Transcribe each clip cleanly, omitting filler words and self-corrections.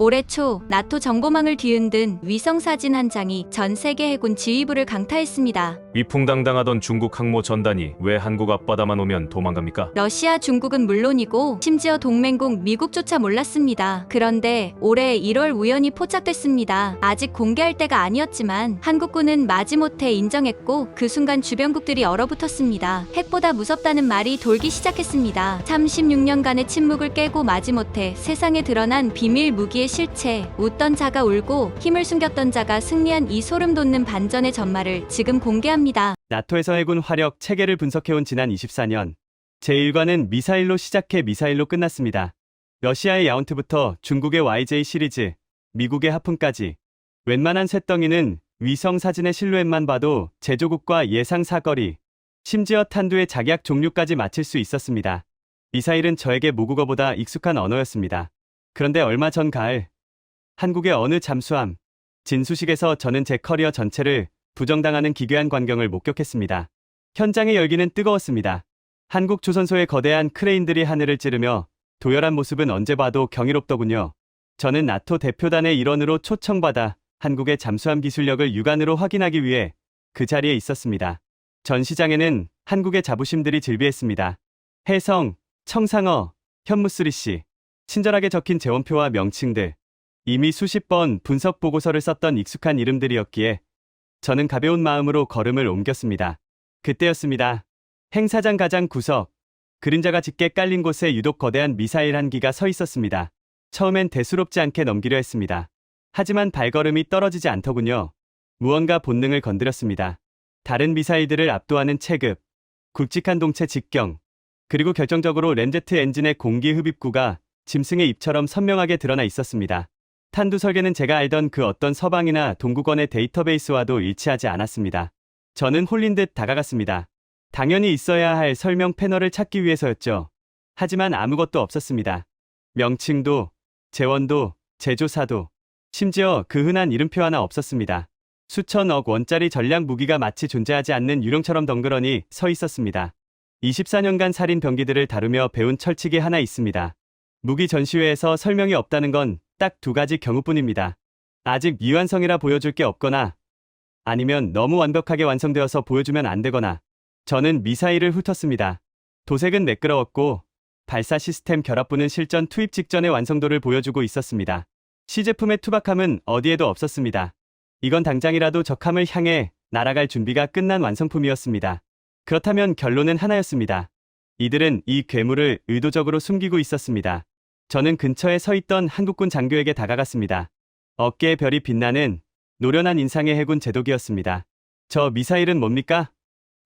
올해 초 나토 정보망을 뒤흔든 위성사진 한 장이 전 세계 해군 지휘부를 강타했습니다. 위풍당당하던 중국 항모 전단이 왜 한국 앞바다만 오면 도망갑니까? 러시아, 중국은 물론이고 심지어 동맹국 미국조차 몰랐습니다. 그런데 올해 1월 우연히 포착됐습니다. 아직 공개할 때가 아니었지만 한국군은 마지못해 인정했고 그 순간 주변국들이 얼어붙었습니다. 핵보다 무섭다는 말이 돌기 시작했습니다. 36년간의 침묵을 깨고 마지못해 세상에 드러난 비밀 무기의 실체, 웃던 자가 울고 힘을 숨겼던 자가 승리한 이 소름 돋는 반전의 전말을 지금 공개합니다. 나토에서 해군 화력 체계를 분석해온 지난 24년. 제1관은 미사일로 시작해 미사일로 끝났습니다. 러시아의 야운트부터 중국의 YJ 시리즈, 미국의 하품까지 웬만한 쇳덩이는 위성 사진의 실루엣만 봐도 제조국과 예상 사거리, 심지어 탄두의 작약 종류까지 맞힐 수 있었습니다. 미사일은 저에게 모국어보다 익숙한 언어였습니다. 그런데 얼마 전 가을, 한국의 어느 잠수함, 진수식에서 저는 제 커리어 전체를 부정당하는 기괴한 광경을 목격했습니다. 현장의 열기는 뜨거웠습니다. 한국 조선소의 거대한 크레인들이 하늘을 찌르며 도열한 모습은 언제 봐도 경이롭더군요. 저는 나토 대표단의 일원으로 초청받아 한국의 잠수함 기술력을 육안으로 확인하기 위해 그 자리에 있었습니다. 전시장에는 한국의 자부심들이 즐비했습니다. 혜성, 청상어, 현무쓰리씨, 친절하게 적힌 재원표와 명칭들, 이미 수십 번 분석 보고서를 썼던 익숙한 이름들이었기에 저는 가벼운 마음으로 걸음을 옮겼습니다. 그때였습니다. 행사장 가장 구석, 그림자가 짙게 깔린 곳에 유독 거대한 미사일 한 기가 서 있었습니다. 처음엔 대수롭지 않게 넘기려 했습니다. 하지만 발걸음이 떨어지지 않더군요. 무언가 본능을 건드렸습니다. 다른 미사일들을 압도하는 체급, 굵직한 동체 직경, 그리고 결정적으로 램제트 엔진의 공기 흡입구가 짐승의 입처럼 선명하게 드러나 있었습니다. 탄두 설계는 제가 알던 그 어떤 서방이나 동국원의 데이터베이스와도 일치하지 않았습니다. 저는 홀린 듯 다가갔습니다. 당연히 있어야 할 설명 패널을 찾기 위해서였죠. 하지만 아무것도 없었습니다. 명칭도, 재원도, 제조사도, 심지어 그 흔한 이름표 하나 없었습니다. 수천억 원짜리 전략 무기가 마치 존재하지 않는 유령처럼 덩그러니 서 있었습니다. 24년간 살인 병기들을 다루며 배운 철칙이 하나 있습니다. 무기 전시회에서 설명이 없다는 건 딱 두 가지 경우뿐입니다. 아직 미완성이라 보여줄 게 없거나 아니면 너무 완벽하게 완성되어서 보여주면 안 되거나. 저는 미사일을 훑었습니다. 도색은 매끄러웠고 발사 시스템 결합부는 실전 투입 직전의 완성도를 보여주고 있었습니다. 시제품의 투박함은 어디에도 없었습니다. 이건 당장이라도 적함을 향해 날아갈 준비가 끝난 완성품이었습니다. 그렇다면 결론은 하나였습니다. 이들은 이 괴물을 의도적으로 숨기고 있었습니다. 저는 근처에 서 있던 한국군 장교에게 다가갔습니다. 어깨에 별이 빛나는 노련한 인상의 해군 제독이었습니다. 저 미사일은 뭡니까?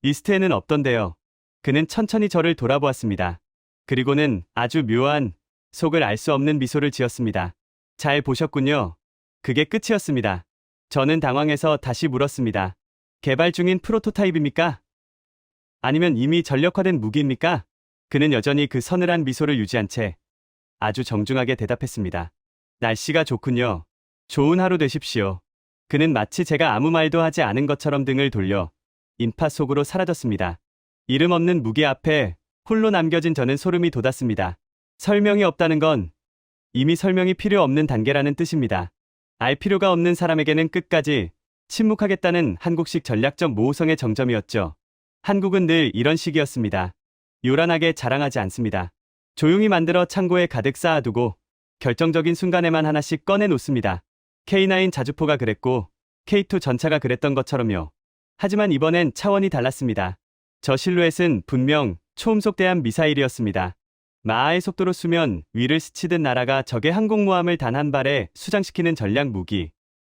리스트에는 없던데요. 그는 천천히 저를 돌아보았습니다. 그리고는 아주 묘한, 속을 알 수 없는 미소를 지었습니다. 잘 보셨군요. 그게 끝이었습니다. 저는 당황해서 다시 물었습니다. 개발 중인 프로토타입입니까? 아니면 이미 전력화된 무기입니까? 그는 여전히 그 서늘한 미소를 유지한 채 아주 정중하게 대답했습니다. 날씨가 좋군요. 좋은 하루 되십시오. 그는 마치 제가 아무 말도 하지 않은 것처럼 등을 돌려 인파 속으로 사라졌습니다. 이름 없는 무기 앞에 홀로 남겨진 저는 소름이 돋았습니다. 설명이 없다는 건 이미 설명이 필요 없는 단계라는 뜻입니다. 알 필요가 없는 사람에게는 끝까지 침묵하겠다는 한국식 전략적 모호성의 정점이었죠. 한국은 늘 이런 식이었습니다. 요란하게 자랑하지 않습니다. 조용히 만들어 창고에 가득 쌓아두고 결정적인 순간에만 하나씩 꺼내놓습니다. K9 자주포가 그랬고 K2 전차가 그랬던 것처럼요. 하지만 이번엔 차원이 달랐습니다. 저 실루엣은 분명 초음속 대함 미사일이었습니다. 마하의 속도로 수면 위를 스치듯 날아가 적의 항공모함을 단 한 발에 수장시키는 전략 무기.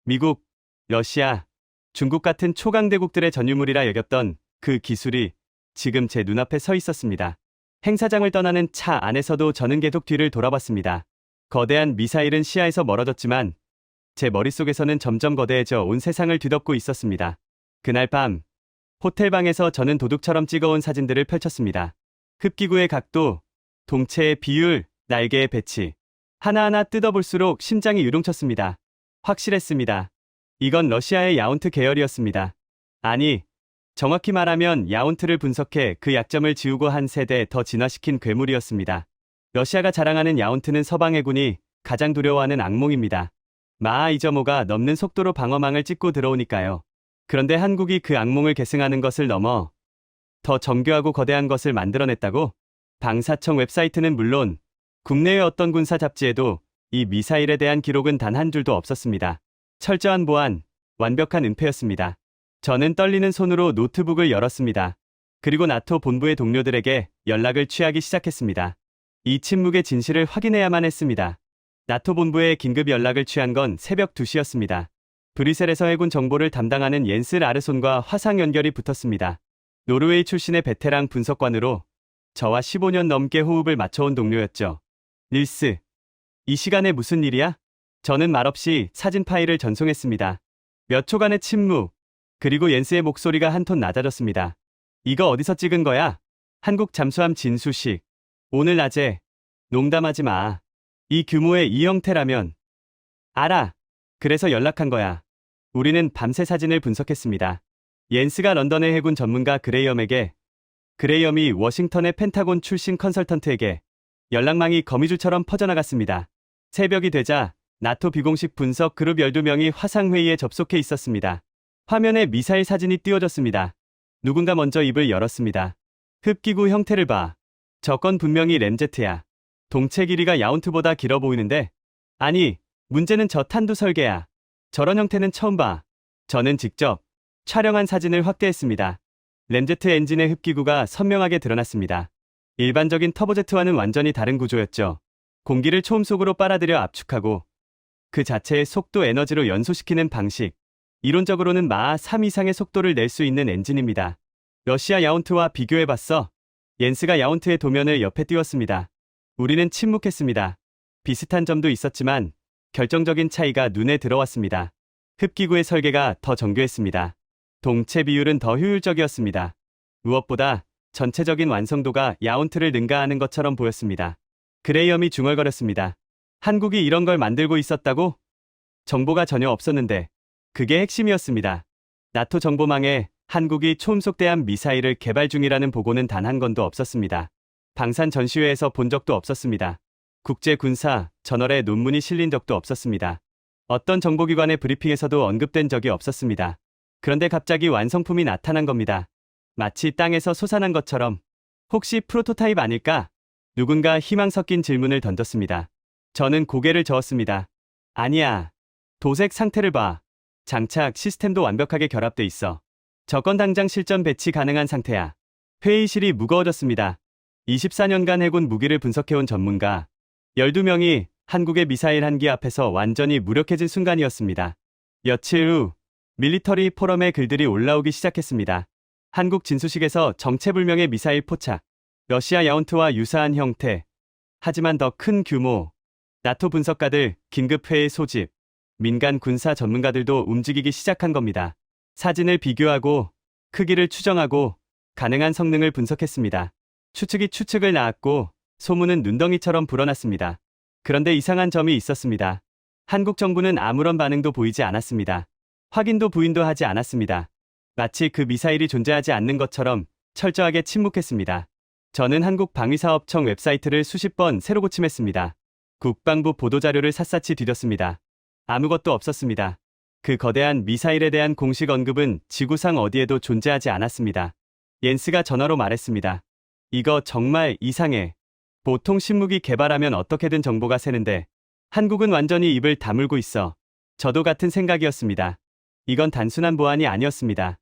미국, 러시아, 중국 같은 초강대국들의 전유물이라 여겼던 그 기술이 지금 제 눈앞에 서 있었습니다. 행사장을 떠나는 차 안에서도 저는 계속 뒤를 돌아봤습니다. 거대한 미사일은 시야에서 멀어졌지만 제 머릿속에서는 점점 거대해져 온 세상을 뒤덮고 있었습니다. 그날 밤, 호텔방에서 저는 도둑처럼 찍어온 사진들을 펼쳤습니다. 흡기구의 각도, 동체의 비율, 날개의 배치. 하나하나 뜯어볼수록 심장이 유동쳤습니다. 확실했습니다. 이건 러시아의 야운트 계열이었습니다. 아니, 정확히 말하면 야운트를 분석해 그 약점을 지우고 한 세대 더 진화시킨 괴물이었습니다. 러시아가 자랑하는 야운트는 서방 해군이 가장 두려워하는 악몽입니다. 마하 2.5가 넘는 속도로 방어망을 찍고 들어오니까요. 그런데 한국이 그 악몽을 계승하는 것을 넘어 더 정교하고 거대한 것을 만들어냈다고? 방사청 웹사이트는 물론 국내의 어떤 군사 잡지에도 이 미사일에 대한 기록은 단 한 줄도 없었습니다. 철저한 보안, 완벽한 은폐였습니다. 저는 떨리는 손으로 노트북을 열었습니다. 그리고 나토 본부의 동료들에게 연락을 취하기 시작했습니다. 이 침묵의 진실을 확인해야만 했습니다. 나토 본부에 긴급 연락을 취한 건 새벽 2시였습니다. 브뤼셀에서 해군 정보를 담당하는 옌스 라르손과 화상 연결이 붙었습니다. 노르웨이 출신의 베테랑 분석관으로 저와 15년 넘게 호흡을 맞춰온 동료였죠. 닐스, 이 시간에 무슨 일이야? 저는 말없이 사진 파일을 전송했습니다. 몇 초간의 침묵, 그리고 옌스의 목소리가 한 톤 낮아졌습니다. 이거 어디서 찍은 거야? 한국 잠수함 진수식. 오늘 낮에. 농담하지 마. 이 규모의 이 형태라면. 알아. 그래서 연락한 거야. 우리는 밤새 사진을 분석했습니다. 옌스가 런던의 해군 전문가 그레이엄에게, 그레이엄이 워싱턴의 펜타곤 출신 컨설턴트에게 연락망이 거미줄처럼 퍼져나갔습니다. 새벽이 되자 나토 비공식 분석 그룹 12명이 화상회의에 접속해 있었습니다. 화면에 미사일 사진이 띄워졌습니다. 누군가 먼저 입을 열었습니다. 흡기구 형태를 봐. 저 건 분명히 램제트야. 동체 길이가 야운트보다 길어 보이는데? 아니, 문제는 저 탄두 설계야. 저런 형태는 처음 봐. 저는 직접 촬영한 사진을 확대했습니다. 램제트 엔진의 흡기구가 선명하게 드러났습니다. 일반적인 터보제트와는 완전히 다른 구조였죠. 공기를 초음 속으로 빨아들여 압축하고 그 자체의 속도 에너지로 연소시키는 방식. 이론적으로는 마하 3 이상의 속도를 낼 수 있는 엔진입니다. 러시아 야운트와 비교해봤어. 옌스가 야운트의 도면을 옆에 띄웠습니다. 우리는 침묵했습니다. 비슷한 점도 있었지만 결정적인 차이가 눈에 들어왔습니다. 흡기구의 설계가 더 정교했습니다. 동체 비율은 더 효율적이었습니다. 무엇보다 전체적인 완성도가 야운트를 능가하는 것처럼 보였습니다. 그레이엄이 중얼거렸습니다. 한국이 이런 걸 만들고 있었다고? 정보가 전혀 없었는데 그게 핵심이었습니다. 나토 정보망에 한국이 초음속대함 미사일을 개발 중이라는 보고는 단 한 건도 없었습니다. 방산 전시회에서 본 적도 없었습니다. 국제군사 저널에 논문이 실린 적도 없었습니다. 어떤 정보기관의 브리핑에서도 언급된 적이 없었습니다. 그런데 갑자기 완성품이 나타난 겁니다. 마치 땅에서 솟아난 것처럼. 혹시 프로토타입 아닐까? 누군가 희망 섞인 질문을 던졌습니다. 저는 고개를 저었습니다. 아니야. 도색 상태를 봐. 장착 시스템도 완벽하게 결합돼 있어. 저건 당장 실전 배치 가능한 상태야. 회의실이 무거워졌습니다. 24년간 해군 무기를 분석해온 전문가 12명이 한국의 미사일 한기 앞에서 완전히 무력해진 순간이었습니다. 며칠 후 밀리터리 포럼의 글들이 올라오기 시작했습니다. 한국 진수식에서 정체불명의 미사일 포착, 러시아 야운트와 유사한 형태, 하지만 더 큰 규모, 나토 분석가들 긴급 회의 소집, 민간 군사 전문가들도 움직이기 시작한 겁니다. 사진을 비교하고 크기를 추정하고 가능한 성능을 분석했습니다. 추측이 추측을 낳았고 소문은 눈덩이처럼 불어났습니다. 그런데 이상한 점이 있었습니다. 한국 정부는 아무런 반응도 보이지 않았습니다. 확인도 부인도 하지 않았습니다. 마치 그 미사일이 존재하지 않는 것처럼 철저하게 침묵했습니다. 저는 한국 방위사업청 웹사이트를 수십 번 새로 고침했습니다. 국방부 보도자료를 샅샅이 뒤졌습니다. 아무것도 없었습니다. 그 거대한 미사일에 대한 공식 언급은 지구상 어디에도 존재하지 않았습니다. 옌스가 전화로 말했습니다. 이거 정말 이상해. 보통 신무기 개발하면 어떻게든 정보가 새는데 한국은 완전히 입을 다물고 있어. 저도 같은 생각이었습니다. 이건 단순한 보안이 아니었습니다.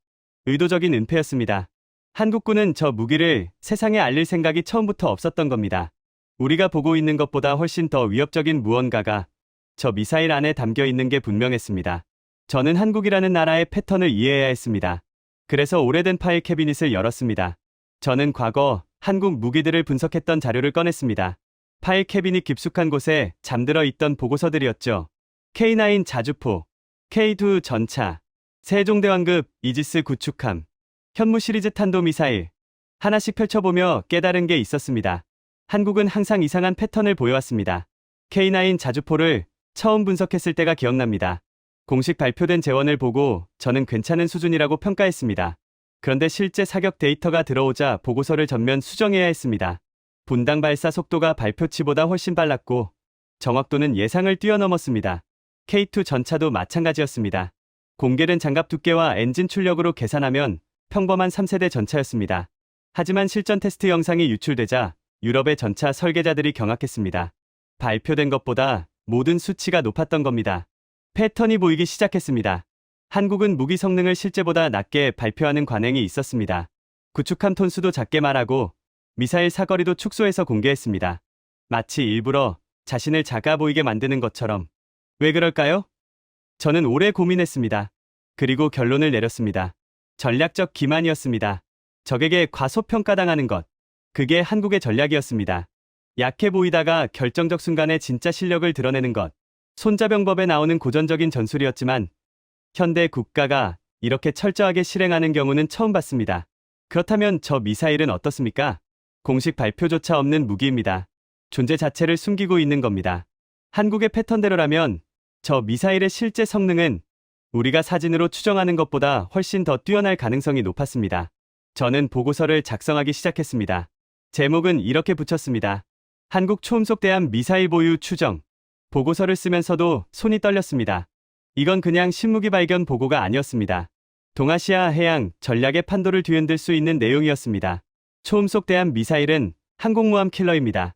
의도적인 은폐였습니다. 한국군은 저 무기를 세상에 알릴 생각이 처음부터 없었던 겁니다. 우리가 보고 있는 것보다 훨씬 더 위협적인 무언가가 저 미사일 안에 담겨 있는 게 분명했습니다. 저는 한국이라는 나라의 패턴을 이해해야 했습니다. 그래서 오래된 파일 캐비닛을 열었습니다. 저는 과거 한국 무기들을 분석했던 자료를 꺼냈습니다. 파일 캐비닛 깊숙한 곳에 잠들어 있던 보고서들이었죠. K9 자주포, K2 전차, 세종대왕급 이지스 구축함, 현무 시리즈 탄도미사일. 하나씩 펼쳐보며 깨달은 게 있었습니다. 한국은 항상 이상한 패턴을 보여왔습니다. K9 자주포를 처음 분석했을 때가 기억납니다. 공식 발표된 재원을 보고 저는 괜찮은 수준이라고 평가했습니다. 그런데 실제 사격 데이터가 들어오자 보고서를 전면 수정해야 했습니다. 분당 발사 속도가 발표치보다 훨씬 빨랐고 정확도는 예상을 뛰어넘었습니다. K2 전차도 마찬가지였습니다. 공개된 장갑 두께와 엔진 출력으로 계산하면 평범한 3세대 전차였습니다. 하지만 실전 테스트 영상이 유출되자 유럽의 전차 설계자들이 경악했습니다. 발표된 것보다 모든 수치가 높았던 겁니다. 패턴이 보이기 시작했습니다. 한국은 무기 성능을 실제보다 낮게 발표하는 관행이 있었습니다. 구축함 톤수도 작게 말하고 미사일 사거리도 축소해서 공개했습니다. 마치 일부러 자신을 작아 보이게 만드는 것처럼. 왜 그럴까요? 저는 오래 고민했습니다. 그리고 결론을 내렸습니다. 전략적 기만이었습니다. 적에게 과소평가당하는 것. 그게 한국의 전략이었습니다. 약해 보이다가 결정적 순간에 진짜 실력을 드러내는 것. 손자병법에 나오는 고전적인 전술이었지만 현대 국가가 이렇게 철저하게 실행하는 경우는 처음 봤습니다. 그렇다면 저 미사일은 어떻습니까? 공식 발표조차 없는 무기입니다. 존재 자체를 숨기고 있는 겁니다. 한국의 패턴대로라면 저 미사일의 실제 성능은 우리가 사진으로 추정하는 것보다 훨씬 더 뛰어날 가능성이 높았습니다. 저는 보고서를 작성하기 시작했습니다. 제목은 이렇게 붙였습니다. 한국 초음속대함 미사일 보유 추정. 보고서를 쓰면서도 손이 떨렸습니다. 이건 그냥 신무기 발견 보고가 아니었습니다. 동아시아 해양 전략의 판도를 뒤흔들 수 있는 내용이었습니다. 초음속대함 미사일은 항공모함 킬러입니다.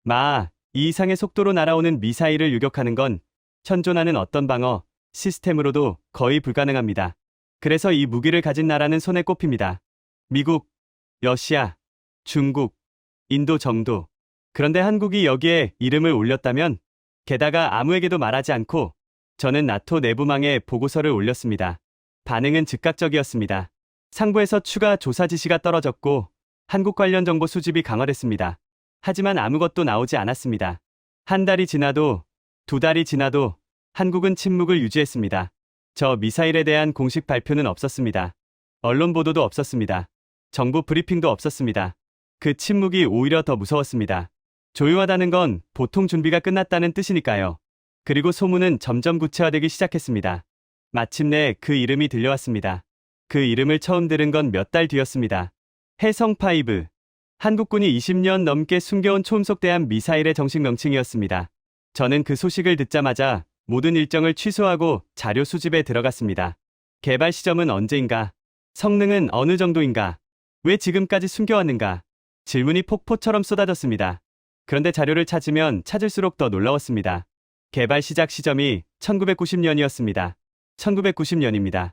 마 2 이상의 속도로 날아오는 미사일을 유격하는 건 현존하는 어떤 방어 시스템으로도 거의 불가능합니다. 그래서 이 무기를 가진 나라는 손에 꼽힙니다. 미국, 러시아, 중국, 인도 정도. 그런데 한국이 여기에 이름을 올렸다면, 게다가 아무에게도 말하지 않고 저는 나토 내부망에 보고서를 올렸습니다. 반응은 즉각적이었습니다. 상부에서 추가 조사 지시가 떨어졌고 한국 관련 정보 수집이 강화됐습니다. 하지만 아무것도 나오지 않았습니다. 한 달이 지나도, 두 달이 지나도 한국은 침묵을 유지했습니다. 저 미사일에 대한 공식 발표는 없었습니다. 언론 보도도 없었습니다. 정부 브리핑도 없었습니다. 그 침묵이 오히려 더 무서웠습니다. 조용하다는 건 보통 준비가 끝났다는 뜻이니까요. 그리고 소문은 점점 구체화되기 시작했습니다. 마침내 그 이름이 들려왔습니다. 그 이름을 처음 들은 건 몇 달 뒤였습니다. 해성5. 한국군이 20년 넘게 숨겨온 초음속대함 미사일의 정식 명칭이었습니다. 저는 그 소식을 듣자마자 모든 일정을 취소하고 자료 수집에 들어갔습니다. 개발 시점은 언제인가? 성능은 어느 정도인가? 왜 지금까지 숨겨왔는가? 질문이 폭포처럼 쏟아졌습니다. 그런데 자료를 찾으면 찾을수록 더 놀라웠습니다. 개발 시작 시점이 1990년이었습니다. 1990년입니다.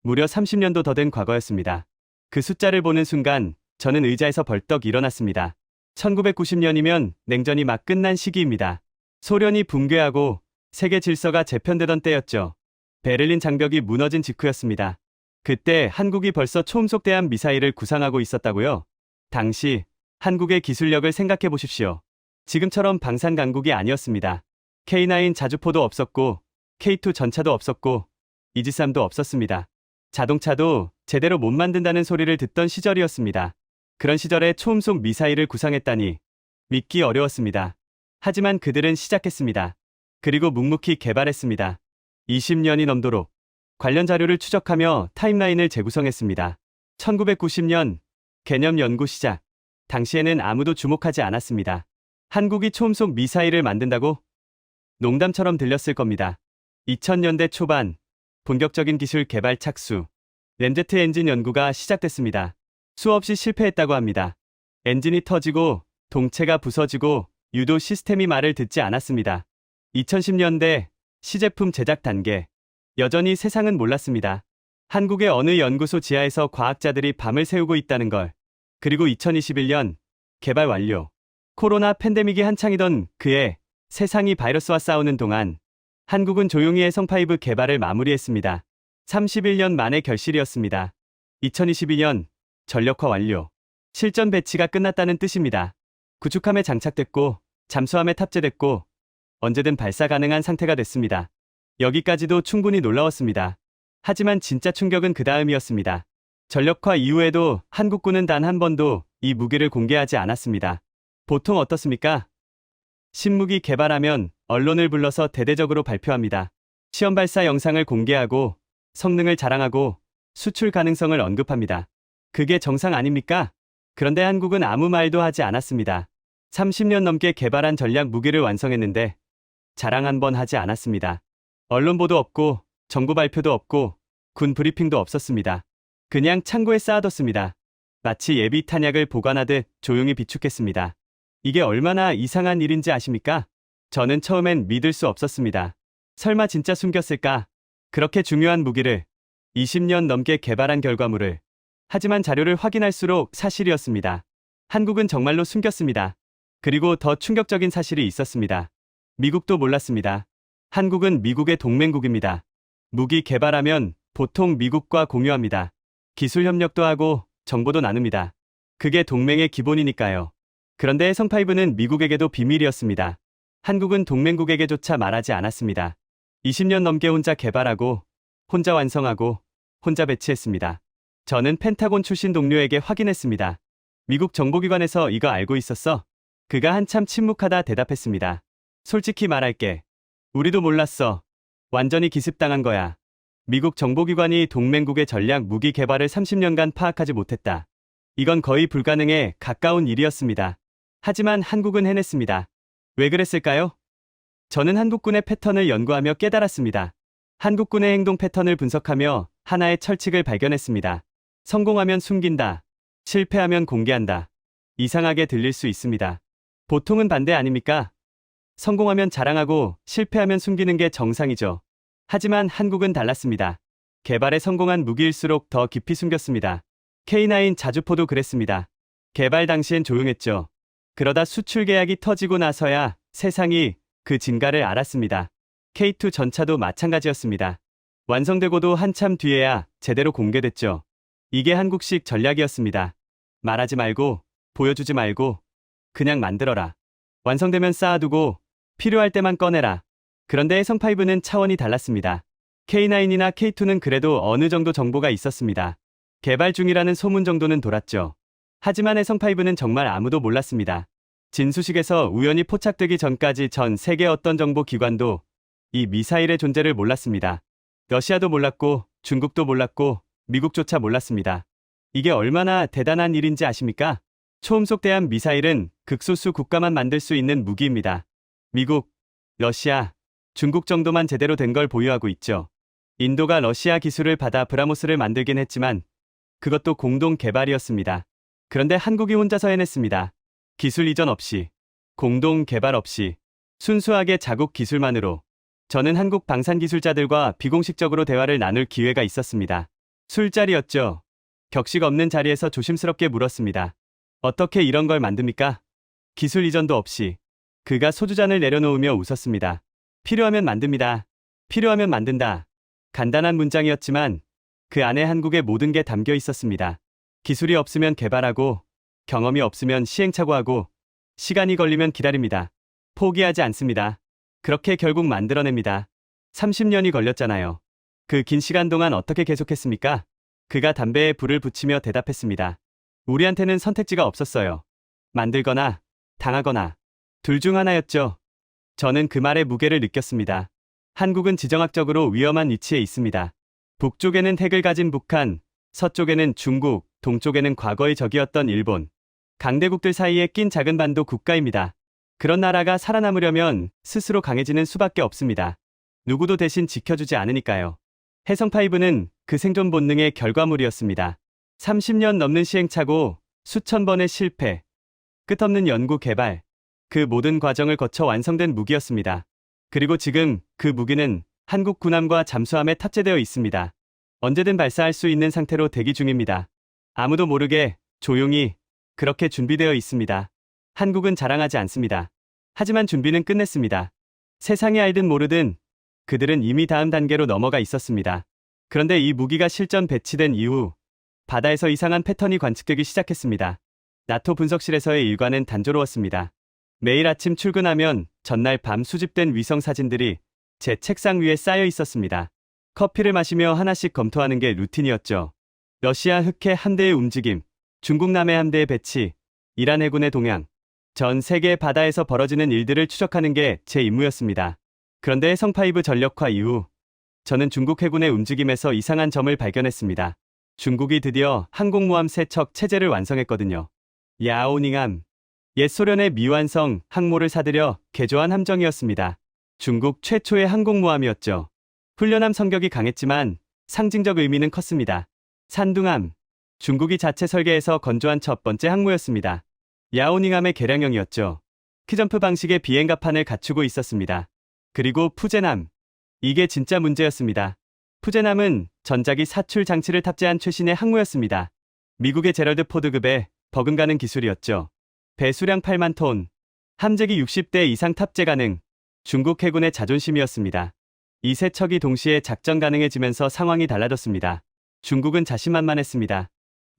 무려 30년도 더 된 과거였습니다. 그 숫자를 보는 순간 저는 의자에서 벌떡 일어났습니다. 1990년이면 냉전이 막 끝난 시기입니다. 소련이 붕괴하고 세계 질서가 재편되던 때였죠. 베를린 장벽이 무너진 직후였습니다. 그때 한국이 벌써 초음속대함 미사일을 구상하고 있었다고요? 당시 한국의 기술력을 생각해 보십시오. 지금처럼 방산 강국이 아니었습니다. K9 자주포도 없었고 K2 전차도 없었고 이지삼도 없었습니다. 자동차도 제대로 못 만든다는 소리를 듣던 시절이었습니다. 그런 시절에 초음속 미사일을 구상했다니 믿기 어려웠습니다. 하지만 그들은 시작했습니다. 그리고 묵묵히 개발했습니다. 20년이 넘도록 관련 자료를 추적하며 타임라인을 재구성했습니다. 1990년 개념 연구 시작. 당시에는 아무도 주목하지 않았습니다. 한국이 초음속 미사일을 만든다고? 농담처럼 들렸을 겁니다. 2000년대 초반 본격적인 기술 개발 착수. 램제트 엔진 연구가 시작됐습니다. 수없이 실패했다고 합니다. 엔진이 터지고 동체가 부서지고 유도 시스템이 말을 듣지 않았습니다. 2010년대 시제품 제작 단계. 여전히 세상은 몰랐습니다. 한국의 어느 연구소 지하에서 과학자들이 밤을 새우고 있다는 걸. 그리고 2021년 개발 완료. 코로나 팬데믹이 한창이던 그해 세상이 바이러스와 싸우는 동안 한국은 조용히 해성5 개발을 마무리했습니다. 31년 만의 결실이었습니다. 2022년 전력화 완료. 실전 배치가 끝났다는 뜻입니다. 구축함에 장착됐고 잠수함에 탑재됐고 언제든 발사 가능한 상태가 됐습니다. 여기까지도 충분히 놀라웠습니다. 하지만 진짜 충격은 그 다음이었습니다. 전력화 이후에도 한국군은 단 한 번도 이 무기를 공개하지 않았습니다. 보통 어떻습니까? 신무기 개발하면 언론을 불러서 대대적으로 발표합니다. 시험 발사 영상을 공개하고 성능을 자랑하고 수출 가능성을 언급합니다. 그게 정상 아닙니까? 그런데 한국은 아무 말도 하지 않았습니다. 30년 넘게 개발한 전략 무기를 완성했는데 자랑 한 번 하지 않았습니다. 언론 보도 없고 정부 발표도 없고 군 브리핑도 없었습니다. 그냥 창고에 쌓아뒀습니다. 마치 예비 탄약을 보관하듯 조용히 비축했습니다. 이게 얼마나 이상한 일인지 아십니까? 저는 처음엔 믿을 수 없었습니다. 설마 진짜 숨겼을까? 그렇게 중요한 무기를 20년 넘게 개발한 결과물을. 하지만 자료를 확인할수록 사실이었습니다. 한국은 정말로 숨겼습니다. 그리고 더 충격적인 사실이 있었습니다. 미국도 몰랐습니다. 한국은 미국의 동맹국입니다. 무기 개발하면 보통 미국과 공유합니다. 기술 협력도 하고 정보도 나눕니다. 그게 동맹의 기본이니까요. 그런데 해성5는 미국에게도 비밀이었습니다. 한국은 동맹국에게조차 말하지 않았습니다. 20년 넘게 혼자 개발하고, 혼자 완성하고, 혼자 배치했습니다. 저는 펜타곤 출신 동료에게 확인했습니다. 미국 정보기관에서 이거 알고 있었어? 그가 한참 침묵하다 대답했습니다. 솔직히 말할게. 우리도 몰랐어. 완전히 기습당한 거야. 미국 정보기관이 동맹국의 전략 무기 개발을 30년간 파악하지 못했다. 이건 거의 불가능에 가까운 일이었습니다. 하지만 한국은 해냈습니다. 왜 그랬을까요? 저는 한국군의 패턴을 연구하며 깨달았습니다. 한국군의 행동 패턴을 분석하며 하나의 철칙을 발견했습니다. 성공하면 숨긴다. 실패하면 공개한다. 이상하게 들릴 수 있습니다. 보통은 반대 아닙니까? 성공하면 자랑하고 실패하면 숨기는 게 정상이죠. 하지만 한국은 달랐습니다. 개발에 성공한 무기일수록 더 깊이 숨겼습니다. K9 자주포도 그랬습니다. 개발 당시엔 조용했죠. 그러다 수출 계약이 터지고 나서야 세상이 그 진가를 알았습니다. K2 전차도 마찬가지였습니다. 완성되고도 한참 뒤에야 제대로 공개됐죠. 이게 한국식 전략이었습니다. 말하지 말고, 보여주지 말고, 그냥 만들어라. 완성되면 쌓아두고, 필요할 때만 꺼내라. 그런데 해성5는 차원이 달랐습니다. K9이나 K2는 그래도 어느 정도 정보가 있었습니다. 개발 중이라는 소문 정도는 돌았죠. 하지만 해성5는 정말 아무도 몰랐습니다. 진수식에서 우연히 포착되기 전까지 전 세계 어떤 정보기관도 이 미사일의 존재를 몰랐습니다. 러시아도 몰랐고, 중국도 몰랐고, 미국조차 몰랐습니다. 이게 얼마나 대단한 일인지 아십니까? 초음속 대함 미사일은 극소수 국가만 만들 수 있는 무기입니다. 미국, 러시아, 중국 정도만 제대로 된 걸 보유하고 있죠. 인도가 러시아 기술을 받아 브라모스를 만들긴 했지만 그것도 공동 개발이었습니다. 그런데 한국이 혼자서 해냈습니다. 기술 이전 없이, 공동 개발 없이, 순수하게 자국 기술만으로. 저는 한국 방산기술자들과 비공식적으로 대화를 나눌 기회가 있었습니다. 술자리였죠. 격식 없는 자리에서 조심스럽게 물었습니다. 어떻게 이런 걸 만듭니까? 기술 이전도 없이. 그가 소주잔을 내려놓으며 웃었습니다. 필요하면 만듭니다. 필요하면 만든다. 간단한 문장이었지만 그 안에 한국의 모든 게 담겨 있었습니다. 기술이 없으면 개발하고, 경험이 없으면 시행착오하고, 시간이 걸리면 기다립니다. 포기하지 않습니다. 그렇게 결국 만들어냅니다. 30년이 걸렸잖아요. 그 긴 시간 동안 어떻게 계속했습니까? 그가 담배에 불을 붙이며 대답했습니다. 우리한테는 선택지가 없었어요. 만들거나, 당하거나. 둘 중 하나였죠. 저는 그 말의 무게를 느꼈습니다. 한국은 지정학적으로 위험한 위치에 있습니다. 북쪽에는 핵을 가진 북한, 서쪽에는 중국, 동쪽에는 과거의 적이었던 일본. 강대국들 사이에 낀 작은 반도 국가입니다. 그런 나라가 살아남으려면 스스로 강해지는 수밖에 없습니다. 누구도 대신 지켜주지 않으니까요. 해성5는 그 생존 본능의 결과물이었습니다. 30년 넘는 시행착오, 수천 번의 실패, 끝없는 연구 개발, 그 모든 과정을 거쳐 완성된 무기였습니다. 그리고 지금 그 무기는 한국 군함과 잠수함에 탑재되어 있습니다. 언제든 발사할 수 있는 상태로 대기 중입니다. 아무도 모르게 조용히 그렇게 준비되어 있습니다. 한국은 자랑하지 않습니다. 하지만 준비는 끝냈습니다. 세상이 알든 모르든 그들은 이미 다음 단계로 넘어가 있었습니다. 그런데 이 무기가 실전 배치된 이후 바다에서 이상한 패턴이 관측되기 시작했습니다. 나토 분석실에서의 일과는 단조로웠습니다. 매일 아침 출근하면 전날 밤 수집된 위성 사진들이 제 책상 위에 쌓여 있었습니다. 커피를 마시며 하나씩 검토하는 게 루틴이었죠. 러시아 흑해 함대의 움직임, 중국 남해 함대의 배치, 이란 해군의 동향, 전 세계 바다에서 벌어지는 일들을 추적하는 게 제 임무였습니다. 그런데 해성5 전력화 이후 저는 중국 해군의 움직임에서 이상한 점을 발견했습니다. 중국이 드디어 항공모함 세척 체제를 완성했거든요. 야오닝함. 옛 소련의 미완성 항모를 사들여 개조한 함정이었습니다. 중국 최초의 항공모함이었죠. 훈련함 성격이 강했지만 상징적 의미는 컸습니다. 산둥함. 중국이 자체 설계해서 건조한 첫 번째 항모였습니다. 야오닝함의 개량형이었죠. 키점프 방식의 비행갑판을 갖추고 있었습니다. 그리고 푸젠함. 이게 진짜 문제였습니다. 푸젠함은 전자기 사출 장치를 탑재한 최신의 항모였습니다. 미국의 제럴드 포드급의 버금가는 기술이었죠. 배수량 8만 톤, 함재기 60대 이상 탑재 가능, 중국 해군의 자존심이었습니다. 이 세 척이 동시에 작전 가능해지면서 상황이 달라졌습니다. 중국은 자신만만했습니다.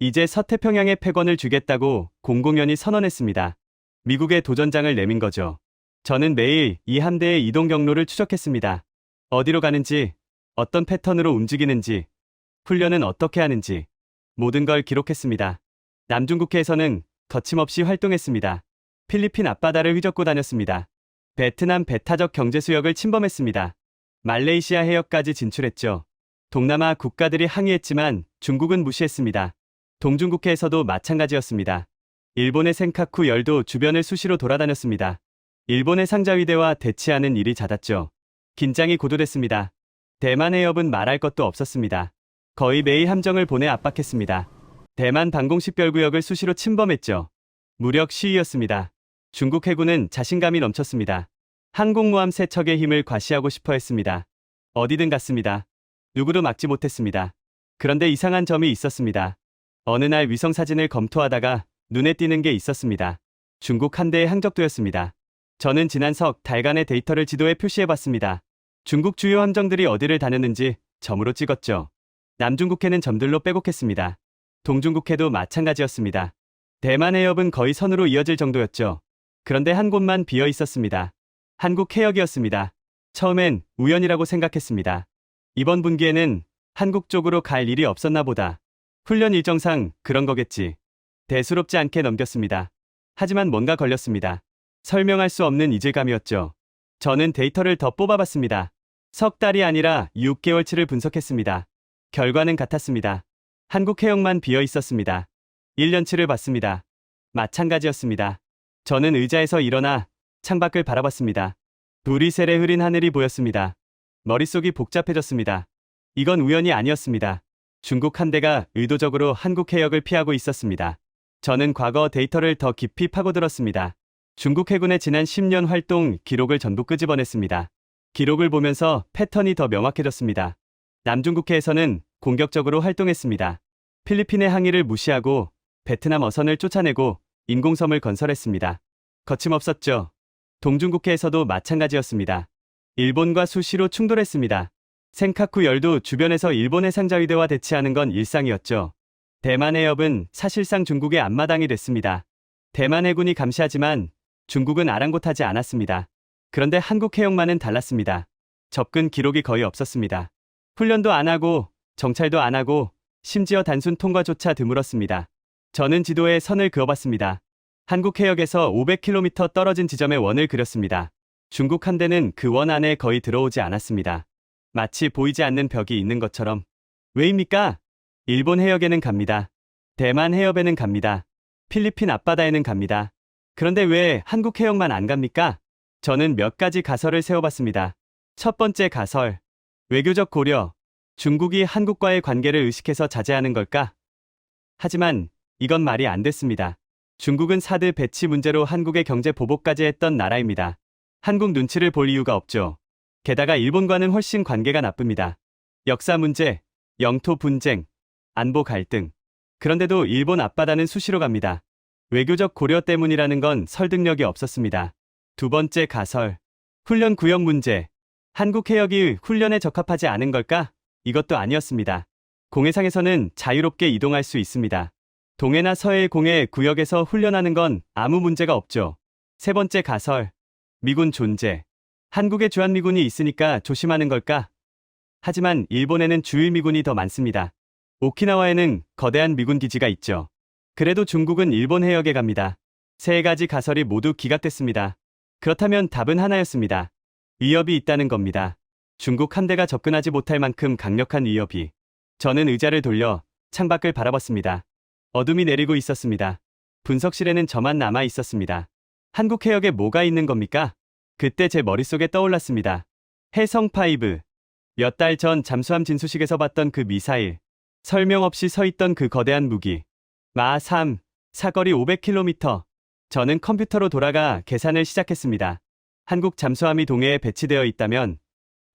이제 서태평양에 패권을 주겠다고 공공연히 선언했습니다. 미국의 도전장을 내민 거죠. 저는 매일 이 함대의 이동 경로를 추적했습니다. 어디로 가는지, 어떤 패턴으로 움직이는지, 훈련은 어떻게 하는지 모든 걸 기록했습니다. 남중국해에서는 거침없이 활동했습니다. 필리핀 앞바다를 휘젓고 다녔습니다. 베트남 배타적 경제수역을 침범했습니다. 말레이시아 해역까지 진출했죠. 동남아 국가들이 항의했지만 중국은 무시했습니다. 동중국해에서도 마찬가지였습니다. 일본의 센카쿠 열도 주변을 수시로 돌아다녔습니다. 일본의 상자위대와 대치하는 일이 잦았죠. 긴장이 고조됐습니다. 대만 해협은 말할 것도 없었습니다. 거의 매일 함정을 보내 압박했습니다. 대만 방공식별구역을 수시로 침범했죠. 무력 시위였습니다. 중국 해군은 자신감이 넘쳤습니다. 항공모함 세 척의 힘을 과시하고 싶어 했습니다. 어디든 갔습니다. 누구도 막지 못했습니다. 그런데 이상한 점이 있었습니다. 어느 날 위성 사진을 검토하다가 눈에 띄는 게 있었습니다. 중국 함대의 항적도였습니다. 저는 지난 석 달간의 데이터를 지도에 표시해봤습니다. 중국 주요 함정들이 어디를 다녔는지 점으로 찍었죠. 남중국해는 점들로 빼곡했습니다. 동중국해도 마찬가지였습니다. 대만 해협은 거의 선으로 이어질 정도였죠. 그런데 한 곳만 비어 있었습니다. 한국 해역이었습니다. 처음엔 우연이라고 생각했습니다. 이번 분기에는 한국 쪽으로 갈 일이 없었나 보다. 훈련 일정상 그런 거겠지. 대수롭지 않게 넘겼습니다. 하지만 뭔가 걸렸습니다. 설명할 수 없는 이질감이었죠. 저는 데이터를 더 뽑아봤습니다. 석 달이 아니라 6개월치를 분석했습니다. 결과는 같았습니다. 한국 해역만 비어 있었습니다. 1년치를 봤습니다. 마찬가지였습니다. 저는 의자에서 일어나 창밖을 바라봤습니다. 불이 세례 흐린 하늘이 보였습니다. 머릿속이 복잡해졌습니다. 이건 우연이 아니었습니다. 중국 함대가 의도적으로 한국 해역을 피하고 있었습니다. 저는 과거 데이터를 더 깊이 파고들었습니다. 중국 해군의 지난 10년 활동 기록을 전부 끄집어냈습니다. 기록을 보면서 패턴이 더 명확해졌습니다. 남중국해에서는 공격적으로 활동했습니다. 필리핀의 항의를 무시하고 베트남 어선을 쫓아내고 인공섬을 건설했습니다. 거침없었죠. 동중국해에서도 마찬가지였습니다. 일본과 수시로 충돌했습니다. 센카쿠 열도 주변에서 일본 해상자위대와 대치하는 건 일상이었죠. 대만 해협은 사실상 중국의 앞마당이 됐습니다. 대만 해군이 감시하지만 중국은 아랑곳하지 않았습니다. 그런데 한국 해역만은 달랐습니다. 접근 기록이 거의 없었습니다. 훈련도 안 하고 정찰도 안 하고 심지어 단순 통과조차 드물었습니다. 저는 지도에 선을 그어봤습니다. 한국 해역에서 500km 떨어진 지점에 원을 그렸습니다. 중국 함대는 그 원 안에 거의 들어오지 않았습니다. 마치 보이지 않는 벽이 있는 것처럼. 왜입니까? 일본 해역에는 갑니다. 대만 해협에는 갑니다. 필리핀 앞바다에는 갑니다. 그런데 왜 한국 해역만 안 갑니까? 저는 몇 가지 가설을 세워봤습니다. 첫 번째 가설. 외교적 고려. 중국이 한국과의 관계를 의식해서 자제하는 걸까? 하지만 이건 말이 안 됐습니다. 중국은 사드 배치 문제로 한국의 경제 보복까지 했던 나라입니다. 한국 눈치를 볼 이유가 없죠. 게다가 일본과는 훨씬 관계가 나쁩니다. 역사 문제, 영토 분쟁, 안보 갈등. 그런데도 일본 앞바다는 수시로 갑니다. 외교적 고려 때문이라는 건 설득력이 없었습니다. 두 번째 가설. 훈련 구역 문제. 한국 해역이 훈련에 적합하지 않은 걸까? 이것도 아니었습니다. 공해상에서는 자유롭게 이동할 수 있습니다. 동해나 서해 공해 구역에서 훈련하는 건 아무 문제가 없죠. 세 번째 가설. 미군 존재. 한국에 주한미군이 있으니까 조심하는 걸까? 하지만 일본에는 주일미군이 더 많습니다. 오키나와에는 거대한 미군 기지가 있죠. 그래도 중국은 일본 해역에 갑니다. 세 가지 가설이 모두 기각됐습니다. 그렇다면 답은 하나였습니다. 위협이 있다는 겁니다. 중국 함대가 접근하지 못할 만큼 강력한 위협이. 저는 의자를 돌려 창밖을 바라봤습니다. 어둠이 내리고 있었습니다. 분석실에는 저만 남아 있었습니다. 한국 해역에 뭐가 있는 겁니까? 그때 제 머릿속에 떠올랐습니다. 해성5. 몇 달 전 잠수함 진수식에서 봤던 그 미사일. 설명 없이 서 있던 그 거대한 무기. 마3, 사거리 500km. 저는 컴퓨터로 돌아가 계산을 시작했습니다. 한국 잠수함이 동해에 배치되어 있다면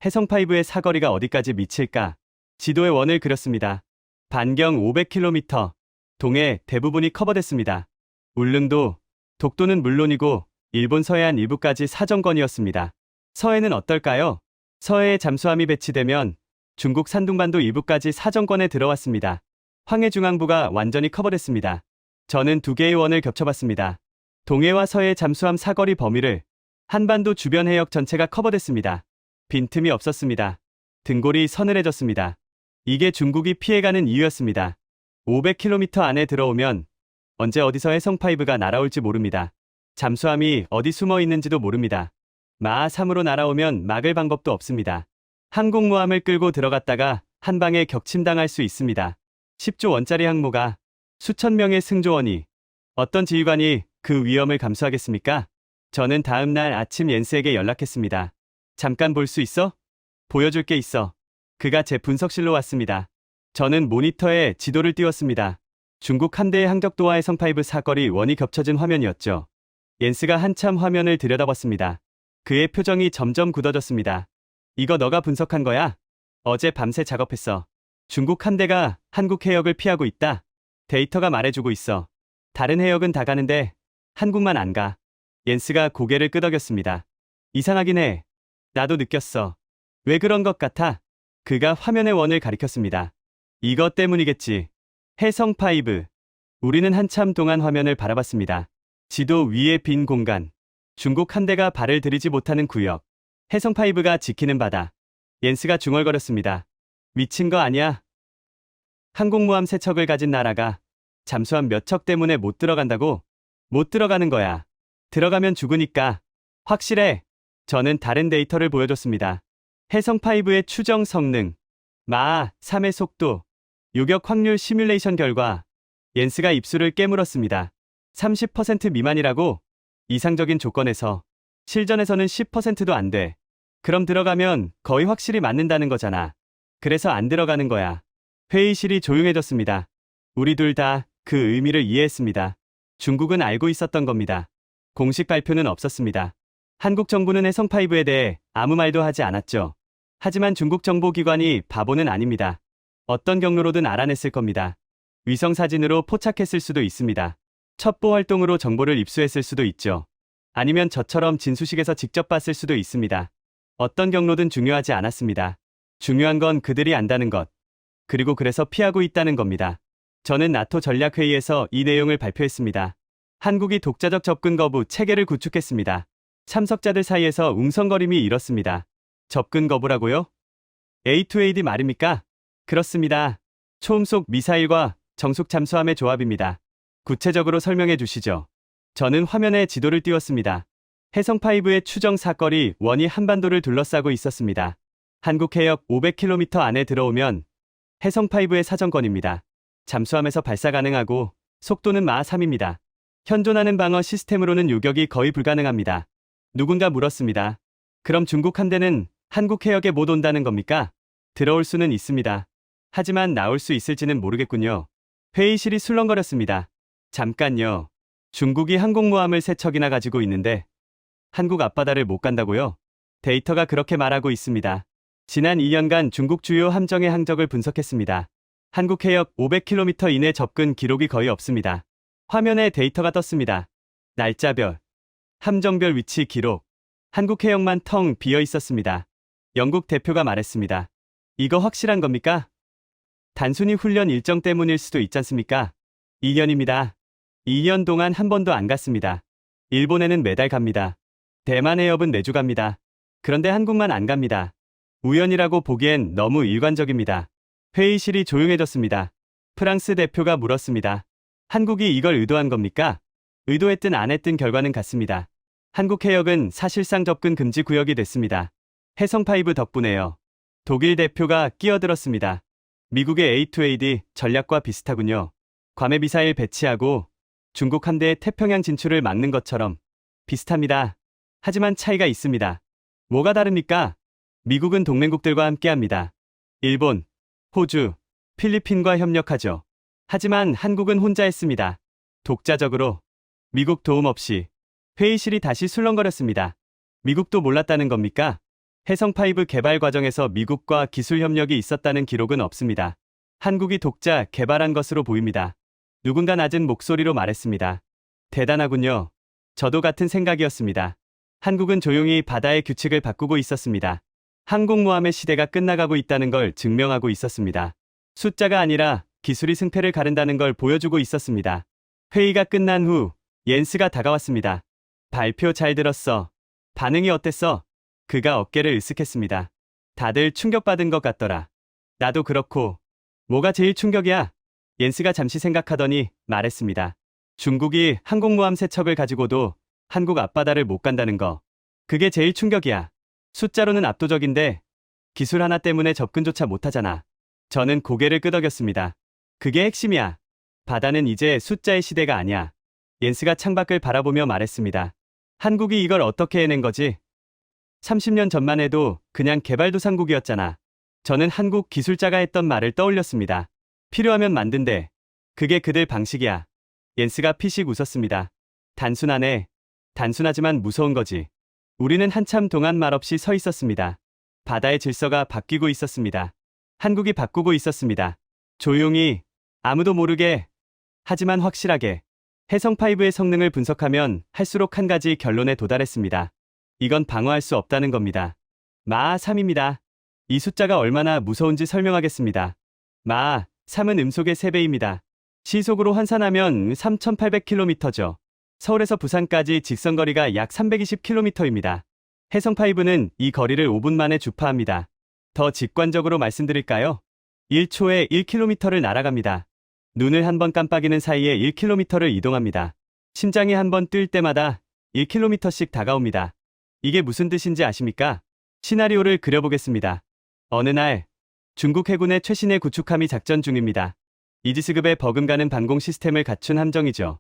해성5의 사거리가 어디까지 미칠까? 지도에 원을 그렸습니다. 반경 500km. 동해 대부분이 커버됐습니다. 울릉도, 독도는 물론이고 일본 서해안 일부까지 사정권이었습니다. 서해는 어떨까요? 서해에 잠수함이 배치되면 중국 산둥반도 일부까지 사정권에 들어왔습니다. 황해중앙부가 완전히 커버됐습니다. 저는 두 개의 원을 겹쳐봤습니다. 동해와 서해 잠수함 사거리 범위를 한반도 주변 해역 전체가 커버됐습니다. 빈틈이 없었습니다. 등골이 서늘해졌습니다. 이게 중국이 피해가는 이유였습니다. 500km 안에 들어오면 언제 어디서 해성5가 날아올지 모릅니다. 잠수함이 어디 숨어 있는지도 모릅니다. 마3으로 날아오면 막을 방법도 없습니다. 항공모함을 끌고 들어갔다가 한 방에 격침당할 수 있습니다. 10조 원짜리 항모가 수천 명의 승조원이, 어떤 지휘관이 그 위험을 감수하겠습니까? 저는 다음 날 아침 옌스에게 연락했습니다. 잠깐 볼 수 있어? 보여줄 게 있어. 그가 제 분석실로 왔습니다. 저는 모니터에 지도를 띄웠습니다. 중국 함대의 항적도와 해성5 사거리 원이 겹쳐진 화면이었죠. 옌스가 한참 화면을 들여다봤습니다. 그의 표정이 점점 굳어졌습니다. 이거 너가 분석한 거야? 어제 밤새 작업했어. 중국 함대가 한국 해역을 피하고 있다. 데이터가 말해주고 있어. 다른 해역은 다 가는데 한국만 안 가. 옌스가 고개를 끄덕였습니다. 이상하긴 해. 나도 느꼈어. 왜 그런 것 같아? 그가 화면의 원을 가리켰습니다. 이것 때문이겠지. 해성5. 우리는 한참 동안 화면을 바라봤습니다. 지도 위에 빈 공간. 중국 함대가 발을 들이지 못하는 구역. 해성5가 지키는 바다. 옌스가 중얼거렸습니다. 미친 거 아니야? 항공모함 3척을 가진 나라가 잠수함 몇 척 때문에 못 들어간다고? 못 들어가는 거야. 들어가면 죽으니까. 확실해. 저는 다른 데이터를 보여줬습니다. 해성5의 추정 성능, 마3의 속도, 요격 확률 시뮬레이션 결과. 옌스가 입술을 깨물었습니다. 30% 미만이라고? 이상적인 조건에서. 실전에서는 10%도 안 돼. 그럼 들어가면 거의 확실히 맞는다는 거잖아. 그래서 안 들어가는 거야. 회의실이 조용해졌습니다. 우리 둘 다 그 의미를 이해했습니다. 중국은 알고 있었던 겁니다. 공식 발표는 없었습니다. 한국 정부는 해성5에 대해 아무 말도 하지 않았죠. 하지만 중국 정보기관이 바보는 아닙니다. 어떤 경로로든 알아냈을 겁니다. 위성사진으로 포착했을 수도 있습니다. 첩보 활동으로 정보를 입수했을 수도 있죠. 아니면 저처럼 진수식에서 직접 봤을 수도 있습니다. 어떤 경로든 중요하지 않았습니다. 중요한 건 그들이 안다는 것. 그리고 그래서 피하고 있다는 겁니다. 저는 나토 전략회의에서 이 내용을 발표했습니다. 한국이 독자적 접근 거부 체계를 구축했습니다. 참석자들 사이에서 웅성거림이 일었습니다. 접근 거부라고요? A2AD 말입니까? 그렇습니다. 초음속 미사일과 정숙 잠수함의 조합입니다. 구체적으로 설명해 주시죠. 저는 화면에 지도를 띄웠습니다. 해성5의 추정 사거리 원이 한반도를 둘러싸고 있었습니다. 한국 해역 500km 안에 들어오면 해성5의 사정권입니다. 잠수함에서 발사 가능하고 속도는 마3입니다. 현존하는 방어 시스템으로는 요격이 거의 불가능합니다. 누군가 물었습니다. 그럼 중국 함대는 한국 해역에 못 온다는 겁니까? 들어올 수는 있습니다. 하지만 나올 수 있을지는 모르겠군요. 회의실이 술렁거렸습니다. 잠깐요. 중국이 항공모함을 3척이나 가지고 있는데 한국 앞바다를 못 간다고요? 데이터가 그렇게 말하고 있습니다. 지난 2년간 중국 주요 함정의 항적을 분석했습니다. 한국 해역 500km 이내 접근 기록이 거의 없습니다. 화면에 데이터가 떴습니다. 날짜별, 함정별 위치 기록. 한국 해역만 텅 비어 있었습니다. 영국 대표가 말했습니다. 이거 확실한 겁니까? 단순히 훈련 일정 때문일 수도 있지 않습니까? 2년입니다. 2년 동안 한 번도 안 갔습니다. 일본에는 매달 갑니다. 대만 해협은 매주 갑니다. 그런데 한국만 안 갑니다. 우연이라고 보기엔 너무 일관적입니다. 회의실이 조용해졌습니다. 프랑스 대표가 물었습니다. 한국이 이걸 의도한 겁니까? 의도했든 안 했든 결과는 같습니다. 한국 해역은 사실상 접근 금지 구역이 됐습니다. 해성5 덕분에요. 독일 대표가 끼어들었습니다. 미국의 A2AD 전략과 비슷하군요. 괌에 미사일 배치하고 중국 함대의 태평양 진출을 막는 것처럼 비슷합니다. 하지만 차이가 있습니다. 뭐가 다릅니까? 미국은 동맹국들과 함께합니다. 일본, 호주, 필리핀과 협력하죠. 하지만 한국은 혼자 했습니다. 독자적으로. 미국 도움 없이. 회의실이 다시 술렁거렸습니다. 미국도 몰랐다는 겁니까? 해성5 개발 과정에서 미국과 기술 협력이 있었다는 기록은 없습니다. 한국이 독자 개발한 것으로 보입니다. 누군가 낮은 목소리로 말했습니다. 대단하군요. 저도 같은 생각이었습니다. 한국은 조용히 바다의 규칙을 바꾸고 있었습니다. 항공모함의 시대가 끝나가고 있다는 걸 증명하고 있었습니다. 숫자가 아니라 기술이 승패를 가른다는 걸 보여주고 있었습니다. 회의가 끝난 후 옌스가 다가왔습니다. 발표 잘 들었어. 반응이 어땠어? 그가 어깨를 으쓱했습니다. 다들 충격받은 것 같더라. 나도 그렇고. 뭐가 제일 충격이야? 옌스가 잠시 생각하더니 말했습니다. 중국이 항공모함 3척을 가지고도 한국 앞바다를 못 간다는 거. 그게 제일 충격이야. 숫자로는 압도적인데 기술 하나 때문에 접근조차 못하잖아. 저는 고개를 끄덕였습니다. 그게 핵심이야. 바다는 이제 숫자의 시대가 아니야. 옌스가 창밖을 바라보며 말했습니다. 한국이 이걸 어떻게 해낸 거지? 30년 전만 해도 그냥 개발도상국이었잖아. 저는 한국 기술자가 했던 말을 떠올렸습니다. 필요하면 만든대. 그게 그들 방식이야. 옌스가 피식 웃었습니다. 단순하네. 단순하지만 무서운 거지. 우리는 한참 동안 말없이 서 있었습니다. 바다의 질서가 바뀌고 있었습니다. 한국이 바꾸고 있었습니다. 조용히, 아무도 모르게, 하지만 확실하게. 해성5의 성능을 분석하면 할수록 한 가지 결론에 도달했습니다. 이건 방어할 수 없다는 겁니다. 마하 3입니다. 이 숫자가 얼마나 무서운지 설명하겠습니다. 마하 3은 음속의 3배입니다. 시속으로 환산하면 3,800km죠. 서울에서 부산까지 직선거리가 약 320km입니다. 해성5는 이 거리를 5분 만에 주파합니다. 더 직관적으로 말씀드릴까요? 1초에 1km를 날아갑니다. 눈을 한 번 깜빡이는 사이에 1km를 이동합니다. 심장이 한 번 뛸 때마다 1km씩 다가옵니다. 이게 무슨 뜻인지 아십니까? 시나리오를 그려보겠습니다. 어느 날 중국 해군의 최신의 구축함이 작전 중입니다. 이지스급의 버금가는 방공 시스템을 갖춘 함정이죠.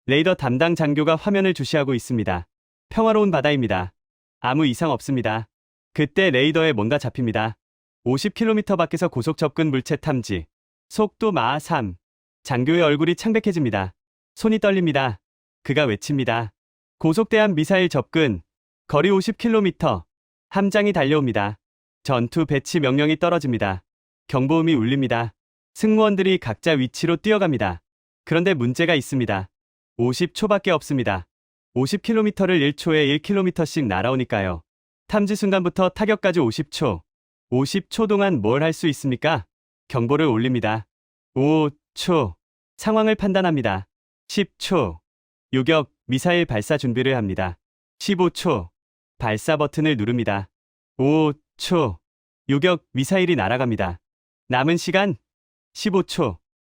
레이더 담당 장교가 화면을 주시하고 있습니다. 평화로운 바다입니다. 아무 이상 없습니다. 그때 레이더에 뭔가 잡힙니다. 50km 밖에서 고속 접근 물체 탐지. 속도 마하 3. 장교의 얼굴이 창백해집니다. 손이 떨립니다. 그가 외칩니다. 고속대함 미사일 접근. 거리 50km. 함장이 달려옵니다. 전투 배치 명령이 떨어집니다. 경보음이 울립니다. 승무원들이 각자 위치로 뛰어갑니다. 그런데 문제가 있습니다. 50초밖에 없습니다. 50km를 1초에 1km씩 날아오니까요. 탐지 순간부터 타격까지 50초. 50초 동안 뭘 할 수 있습니까? 경보를 올립니다. 5초. 상황을 판단합니다. 10초. 요격, 미사일 발사 준비를 합니다. 15초. 발사 버튼을 누릅니다. 5초. 요격, 미사일이 날아갑니다. 남은 시간 15초.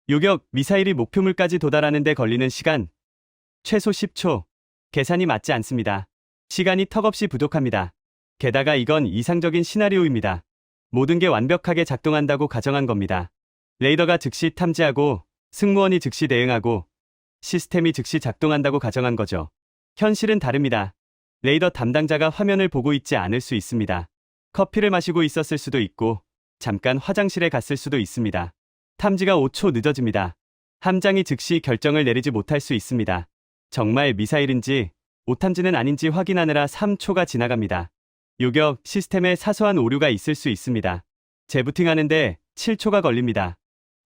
요격, 미사일이 목표물까지 도달하는 데 걸리는 시간 최소 10초. 계산이 맞지 않습니다. 시간이 턱없이 부족합니다. 게다가 이건 이상적인 시나리오입니다. 모든 게 완벽하게 작동한다고 가정한 겁니다. 레이더가 즉시 탐지하고 승무원이 즉시 대응하고 시스템이 즉시 작동한다고 가정한 거죠. 현실은 다릅니다. 레이더 담당자가 화면을 보고 있지 않을 수 있습니다. 커피를 마시고 있었을 수도 있고 잠깐 화장실에 갔을 수도 있습니다. 탐지가 5초 늦어집니다. 함장이 즉시 결정을 내리지 못할 수 있습니다. 정말 미사일인지 오탐지는 아닌지 확인하느라 3초가 지나갑니다. 요격 시스템에 사소한 오류가 있을 수 있습니다. 재부팅하는데 7초가 걸립니다.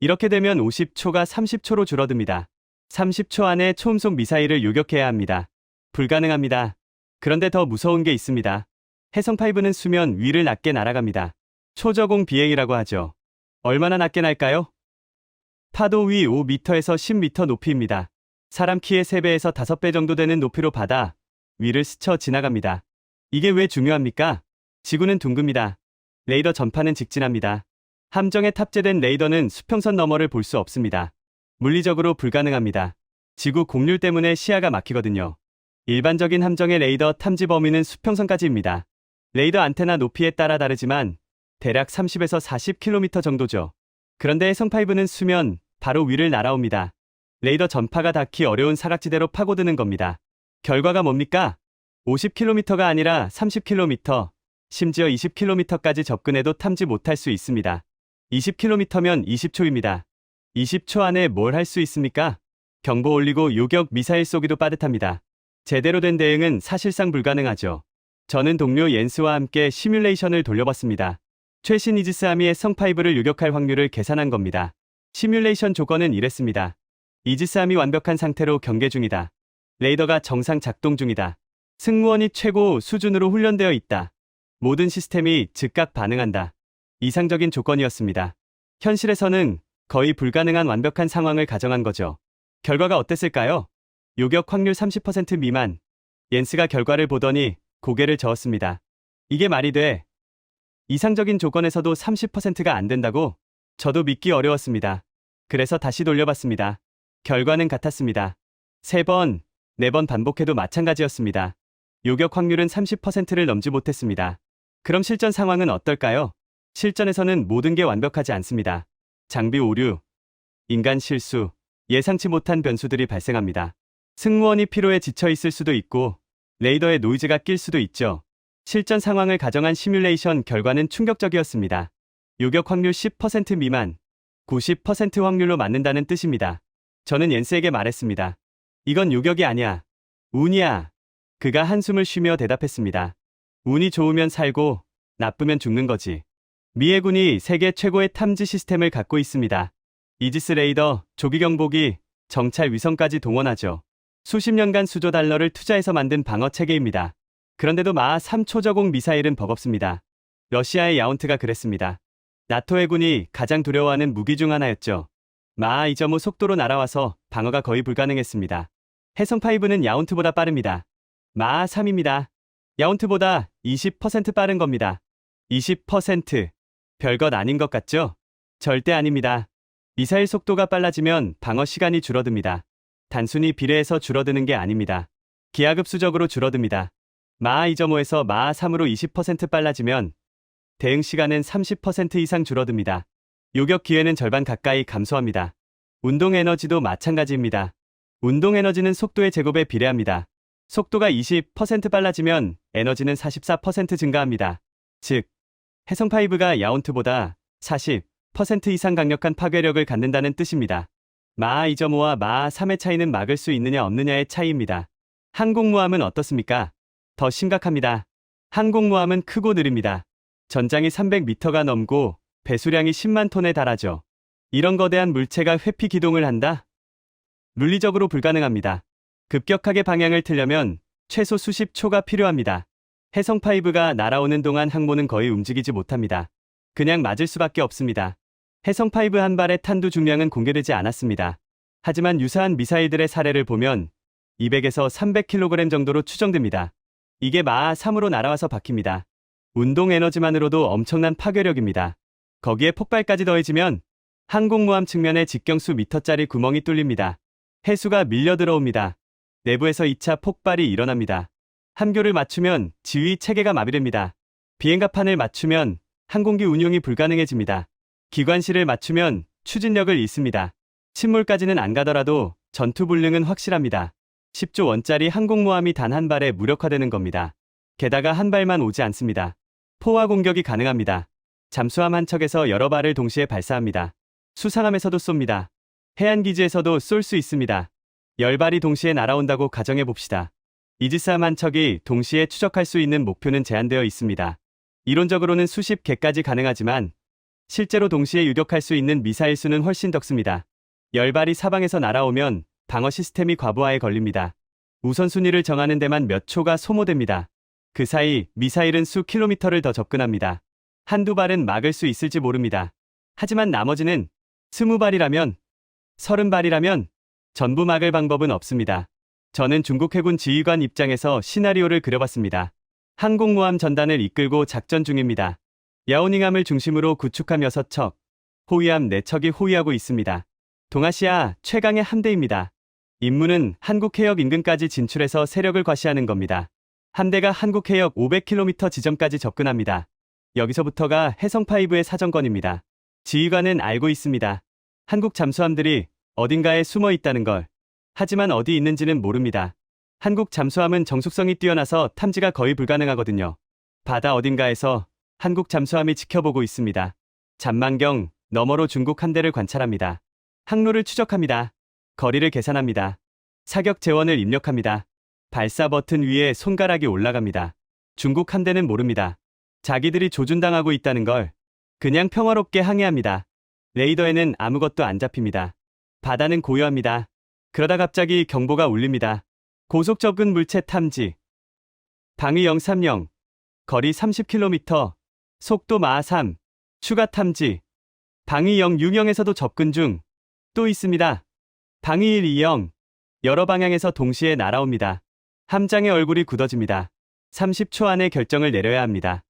이렇게 되면 50초가 30초로 줄어듭니다. 30초 안에 초음속 미사일을 요격해야 합니다. 불가능합니다. 그런데 더 무서운 게 있습니다. 해성5는 수면 위를 낮게 날아갑니다. 초저공 비행이라고 하죠. 얼마나 낮게 날까요? 파도 위 5m에서 10m 높이입니다. 사람 키의 3배에서 5배 정도 되는 높이로 바다 위를 스쳐 지나갑니다. 이게 왜 중요합니까? 지구는 둥급니다. 레이더 전파는 직진합니다. 함정에 탑재된 레이더는 수평선 너머를 볼 수 없습니다. 물리적으로 불가능합니다. 지구 곡률 때문에 시야가 막히거든요. 일반적인 함정의 레이더 탐지 범위는 수평선까지입니다. 레이더 안테나 높이에 따라 다르지만 대략 30에서 40km 정도죠. 그런데 해성5는 수면 바로 위를 날아옵니다. 레이더 전파가 닿기 어려운 사각지대로 파고드는 겁니다. 결과가 뭡니까? 50km가 아니라 30km, 심지어 20km까지 접근해도 탐지 못할 수 있습니다. 20km면 20초입니다. 20초 안에 뭘 할 수 있습니까? 경보 올리고 요격 미사일 쏘기도 빠듯합니다. 제대로 된 대응은 사실상 불가능하죠. 저는 동료 옌스와 함께 시뮬레이션을 돌려봤습니다. 최신 이지스함이 해성5를 요격할 확률을 계산한 겁니다. 시뮬레이션 조건은 이랬습니다. 이지스함이 완벽한 상태로 경계 중이다. 레이더가 정상 작동 중이다. 승무원이 최고 수준으로 훈련되어 있다. 모든 시스템이 즉각 반응한다. 이상적인 조건이었습니다. 현실에서는 거의 불가능한 완벽한 상황을 가정한 거죠. 결과가 어땠을까요? 요격 확률 30% 미만. 옌스가 결과를 보더니 고개를 저었습니다. 이게 말이 돼? 이상적인 조건에서도 30%가 안 된다고? 저도 믿기 어려웠습니다. 그래서 다시 돌려봤습니다. 결과는 같았습니다. 3번, 4번 반복해도 마찬가지였습니다. 요격 확률은 30%를 넘지 못했습니다. 그럼 실전 상황은 어떨까요? 실전에서는 모든 게 완벽하지 않습니다. 장비 오류, 인간 실수, 예상치 못한 변수들이 발생합니다. 승무원이 피로에 지쳐 있을 수도 있고 레이더에 노이즈가 낄 수도 있죠. 실전 상황을 가정한 시뮬레이션 결과는 충격적이었습니다. 요격 확률 10% 미만, 90% 확률로 맞는다는 뜻입니다. 저는 옌스에게 말했습니다. 이건 요격이 아니야. 운이야. 그가 한숨을 쉬며 대답했습니다. 운이 좋으면 살고 나쁘면 죽는 거지. 미해군이 세계 최고의 탐지 시스템을 갖고 있습니다. 이지스 레이더, 조기 경보기, 정찰 위성까지 동원하죠. 수십 년간 수조 달러를 투자해서 만든 방어 체계입니다. 그런데도 마하 3 초저공 미사일은 버겁습니다. 러시아의 야운트가 그랬습니다. 나토 해군이 가장 두려워하는 무기 중 하나였죠. 마하 2.5 속도로 날아와서 방어가 거의 불가능했습니다. 해성5는 야운트보다 빠릅니다. 마하 3입니다. 야운트보다 20% 빠른 겁니다. 20%. 별것 아닌 것 같죠? 절대 아닙니다. 미사일 속도가 빨라지면 방어 시간이 줄어듭니다. 단순히 비례해서 줄어드는 게 아닙니다. 기하급수적으로 줄어듭니다. 마하 2.5에서 마하 3으로 20% 빨라지면 대응 시간은 30% 이상 줄어듭니다. 요격 기회는 절반 가까이 감소합니다. 운동 에너지도 마찬가지입니다. 운동 에너지는 속도의 제곱에 비례합니다. 속도가 20% 빨라지면 에너지는 44% 증가합니다. 즉, 해성5가 야운트보다 40% 이상 강력한 파괴력을 갖는다는 뜻입니다. 마하 2.5와 마하 3의 차이는 막을 수 있느냐 없느냐의 차이입니다. 항공모함은 어떻습니까? 더 심각합니다. 항공모함은 크고 느립니다. 전장이 300m가 넘고 배수량이 10만 톤에 달하죠. 이런 거대한 물체가 회피 기동을 한다? 물리적으로 불가능합니다. 급격하게 방향을 틀려면 최소 수십 초가 필요합니다. 해성5가 날아오는 동안 항모는 거의 움직이지 못합니다. 그냥 맞을 수밖에 없습니다. 해성5 한 발의 탄두 중량은 공개되지 않았습니다. 하지만 유사한 미사일들의 사례를 보면 200에서 300kg 정도로 추정됩니다. 이게 마하 3으로 날아와서 박힙니다. 운동 에너지만으로도 엄청난 파괴력입니다. 거기에 폭발까지 더해지면 항공모함 측면에 직경수 미터짜리 구멍이 뚫립니다. 해수가 밀려 들어옵니다. 내부에서 2차 폭발이 일어납니다. 함교를 맞추면 지휘 체계가 마비됩니다. 비행갑판을 맞추면 항공기 운용이 불가능해집니다. 기관실을 맞추면 추진력을 잃습니다. 침몰까지는 안 가더라도 전투 불능은 확실합니다. 10조 원짜리 항공모함이 단 한 발에 무력화되는 겁니다. 게다가 한 발만 오지 않습니다. 포화 공격이 가능합니다. 잠수함 한 척에서 여러 발을 동시에 발사합니다. 수상함에서도 쏩니다. 해안기지에서도 쏠 수 있습니다. 10발이 동시에 날아온다고 가정해 봅시다. 이지스함 한 척이 동시에 추적할 수 있는 목표는 제한되어 있습니다. 이론적으로는 수십 개까지 가능하지만 실제로 동시에 유격할 수 있는 미사일 수는 훨씬 적습니다. 10발이 사방에서 날아오면 방어 시스템이 과부하에 걸립니다. 우선순위를 정하는 데만 몇 초가 소모됩니다. 그 사이 미사일은 수 킬로미터를 더 접근합니다. 한두 발은 막을 수 있을지 모릅니다. 하지만 나머지는 20발이라면 30발이라면 전부 막을 방법은 없습니다. 저는 중국 해군 지휘관 입장에서 시나리오를 그려봤습니다. 항공모함 전단을 이끌고 작전 중입니다. 야오닝함을 중심으로 구축함 6척, 호위함 4척이 호위하고 있습니다. 동아시아 최강의 함대입니다. 임무는 한국 해역 인근까지 진출해서 세력을 과시하는 겁니다. 함대가 한국 해역 500km 지점까지 접근합니다. 여기서부터가 해성5의 사정권입니다. 지휘관은 알고 있습니다. 한국 잠수함들이 어딘가에 숨어 있다는 걸. 하지만 어디 있는지는 모릅니다. 한국 잠수함은 정숙성이 뛰어나서 탐지가 거의 불가능하거든요. 바다 어딘가에서 한국 잠수함이 지켜보고 있습니다. 잔망경 너머로 중국 함대를 관찰합니다. 항로를 추적합니다. 거리를 계산합니다. 사격 제원을 입력합니다. 발사 버튼 위에 손가락이 올라갑니다. 중국 함대는 모릅니다. 자기들이 조준당하고 있다는 걸. 그냥 평화롭게 항해합니다. 레이더에는 아무것도 안 잡힙니다. 바다는 고요합니다. 그러다 갑자기 경보가 울립니다. 고속 접근 물체 탐지. 방위 030. 거리 30km. 속도 마하 3. 추가 탐지. 방위 060에서도 접근 중. 또 있습니다. 방위 120. 여러 방향에서 동시에 날아옵니다. 함장의 얼굴이 굳어집니다. 30초 안에 결정을 내려야 합니다.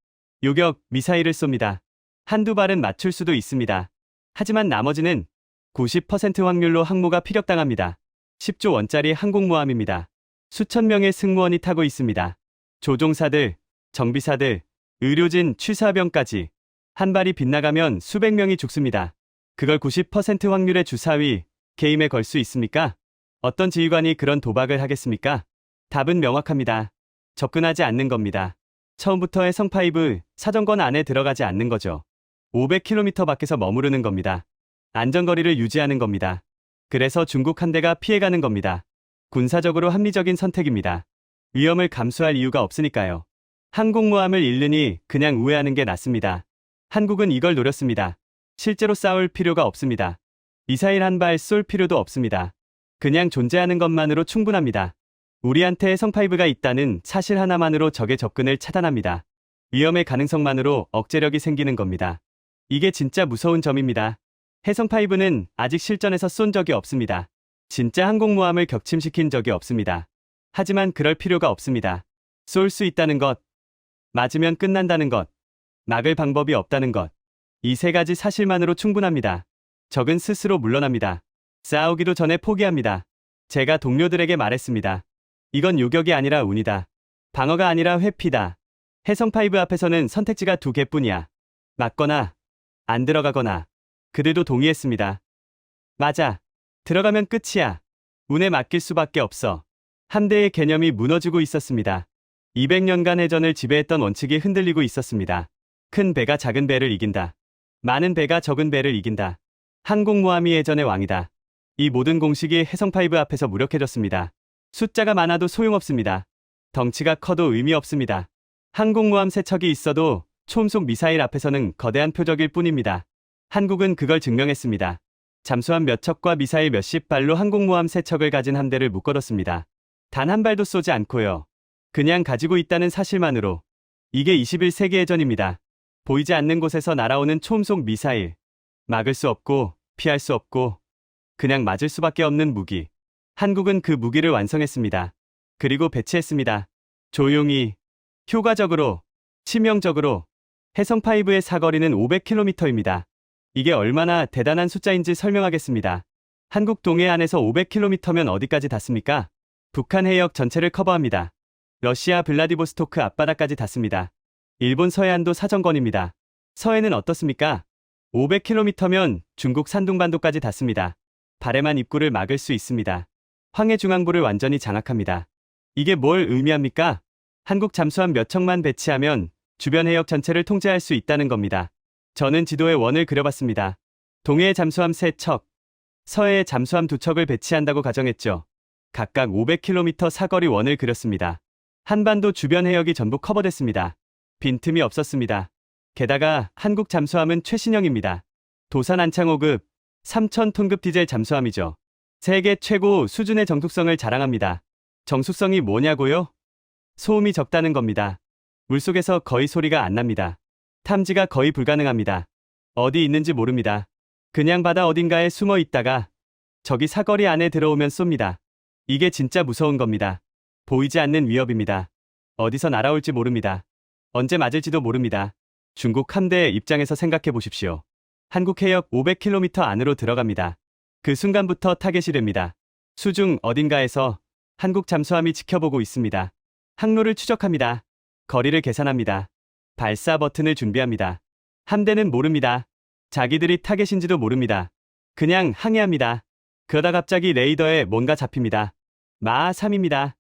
요격 미사일을 쏩니다. 한두 발은 맞출 수도 있습니다. 하지만 나머지는 90% 확률로 항모가 피격당합니다. 10조 원짜리 항공모함입니다. 수천 명의 승무원이 타고 있습니다. 조종사들, 정비사들, 의료진, 취사병까지. 한 발이 빗나가면 수백 명이 죽습니다. 그걸 90% 확률의 주사위, 게임에 걸 수 있습니까? 어떤 지휘관이 그런 도박을 하겠습니까? 답은 명확합니다. 접근하지 않는 겁니다. 처음부터 해성5 사정권 안에 들어가지 않는 거죠. 500km 밖에서 머무르는 겁니다. 안전거리를 유지하는 겁니다. 그래서 중국 함대가 피해가는 겁니다. 군사적으로 합리적인 선택입니다. 위험을 감수할 이유가 없으니까요. 항공모함을 잃느니 그냥 우회하는 게 낫습니다. 한국은 이걸 노렸습니다. 실제로 싸울 필요가 없습니다. 미사일 한 발 쏠 필요도 없습니다. 그냥 존재하는 것만으로 충분합니다. 우리한테 해성5가 있다는 사실 하나만으로 적의 접근을 차단합니다. 위험의 가능성만으로 억제력이 생기는 겁니다. 이게 진짜 무서운 점입니다. 해성5는 아직 실전에서 쏜 적이 없습니다. 진짜 항공모함을 격침시킨 적이 없습니다. 하지만 그럴 필요가 없습니다. 쏠 수 있다는 것, 맞으면 끝난다는 것, 막을 방법이 없다는 것. 이 세 가지 사실만으로 충분합니다. 적은 스스로 물러납니다. 싸우기도 전에 포기합니다. 제가 동료들에게 말했습니다. 이건 요격이 아니라 운이다. 방어가 아니라 회피다. 해성5 앞에서는 선택지가 두 개뿐이야. 맞거나 안 들어가거나. 그들도 동의했습니다. 맞아. 들어가면 끝이야. 운에 맡길 수밖에 없어. 함대의 개념이 무너지고 있었습니다. 200년간 해전을 지배했던 원칙이 흔들리고 있었습니다. 큰 배가 작은 배를 이긴다. 많은 배가 적은 배를 이긴다. 항공모함이 해전의 왕이다. 이 모든 공식이 해성5 앞에서 무력해졌습니다. 숫자가 많아도 소용없습니다. 덩치가 커도 의미 없습니다. 항공모함 세 척이 있어도 초음속 미사일 앞에서는 거대한 표적일 뿐입니다. 한국은 그걸 증명했습니다. 잠수함 몇 척과 미사일 몇십 발로 항공모함 세 척을 가진 함대를 묶어뒀습니다. 단 한 발도 쏘지 않고요. 그냥 가지고 있다는 사실만으로. 이게 21세기 해전입니다. 보이지 않는 곳에서 날아오는 초음속 미사일. 막을 수 없고 피할 수 없고 그냥 맞을 수밖에 없는 무기. 한국은 그 무기를 완성했습니다. 그리고 배치했습니다. 조용히, 효과적으로, 치명적으로. 해성5의 사거리는 500km입니다. 이게 얼마나 대단한 숫자인지 설명하겠습니다. 한국 동해안에서 500km면 어디까지 닿습니까? 북한 해역 전체를 커버합니다. 러시아 블라디보스토크 앞바다까지 닿습니다. 일본 서해안도 사정권입니다. 서해는 어떻습니까? 500km면 중국 산둥반도까지 닿습니다. 바레만 입구를 막을 수 있습니다. 황해 중앙부를 완전히 장악합니다. 이게 뭘 의미합니까? 한국 잠수함 몇 척만 배치하면 주변 해역 전체를 통제할 수 있다는 겁니다. 저는 지도에 원을 그려봤습니다. 동해에 잠수함 3척, 서해에 잠수함 2척을 배치한다고 가정했죠. 각각 500km 사거리 원을 그렸습니다. 한반도 주변 해역이 전부 커버됐습니다. 빈틈이 없었습니다. 게다가 한국 잠수함은 최신형입니다. 도산 안창 5급, 3000톤급 디젤 잠수함이죠. 세계 최고 수준의 정숙성을 자랑합니다. 정숙성이 뭐냐고요? 소음이 적다는 겁니다. 물속에서 거의 소리가 안 납니다. 탐지가 거의 불가능합니다. 어디 있는지 모릅니다. 그냥 바다 어딘가에 숨어 있다가 적이 사거리 안에 들어오면 쏩니다. 이게 진짜 무서운 겁니다. 보이지 않는 위협입니다. 어디서 날아올지 모릅니다. 언제 맞을지도 모릅니다. 중국 함대의 입장에서 생각해 보십시오. 한국 해역 500km 안으로 들어갑니다. 그 순간부터 타겟이 됩니다. 수중 어딘가에서 한국 잠수함이 지켜보고 있습니다. 항로를 추적합니다. 거리를 계산합니다. 발사 버튼을 준비합니다. 함대는 모릅니다. 자기들이 타겟인지도 모릅니다. 그냥 항해합니다. 그러다 갑자기 레이더에 뭔가 잡힙니다. 마하 3입니다.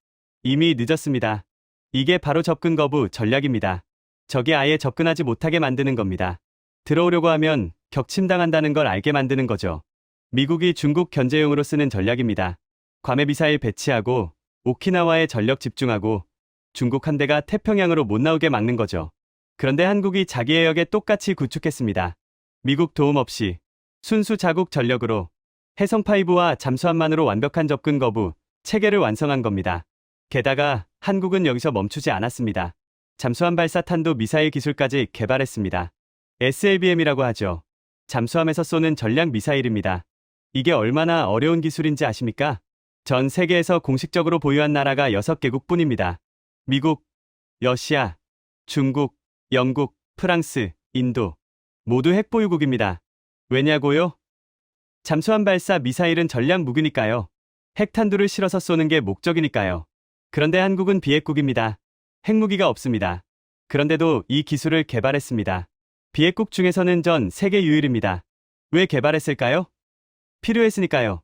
이미 늦었습니다. 이게 바로 접근 거부 전략입니다. 적이 아예 접근하지 못하게 만드는 겁니다. 들어오려고 하면 격침당한다는 걸 알게 만드는 거죠. 미국이 중국 견제용으로 쓰는 전략입니다. 괌에 미사일 배치하고 오키나와에 전력 집중하고 중국 한 대가 태평양으로 못 나오게 막는 거죠. 그런데 한국이 자기 해역에 똑같이 구축했습니다. 미국 도움 없이 순수 자국 전력으로 해성5와 잠수함만으로 완벽한 접근 거부 체계를 완성한 겁니다. 게다가 한국은 여기서 멈추지 않았습니다. 잠수함 발사 탄도 미사일 기술까지 개발했습니다. SLBM이라고 하죠. 잠수함에서 쏘는 전략 미사일입니다. 이게 얼마나 어려운 기술인지 아십니까? 전 세계에서 공식적으로 보유한 나라가 6개국뿐입니다. 미국, 러시아, 중국, 영국, 프랑스, 인도 모두 핵보유국입니다. 왜냐고요? 잠수함 발사 미사일은 전략 무기니까요. 핵탄두를 실어서 쏘는 게 목적이니까요. 그런데 한국은 비핵국입니다. 핵무기가 없습니다. 그런데도 이 기술을 개발했습니다. 비핵국 중에서는 전 세계 유일입니다. 왜 개발했을까요? 필요했으니까요.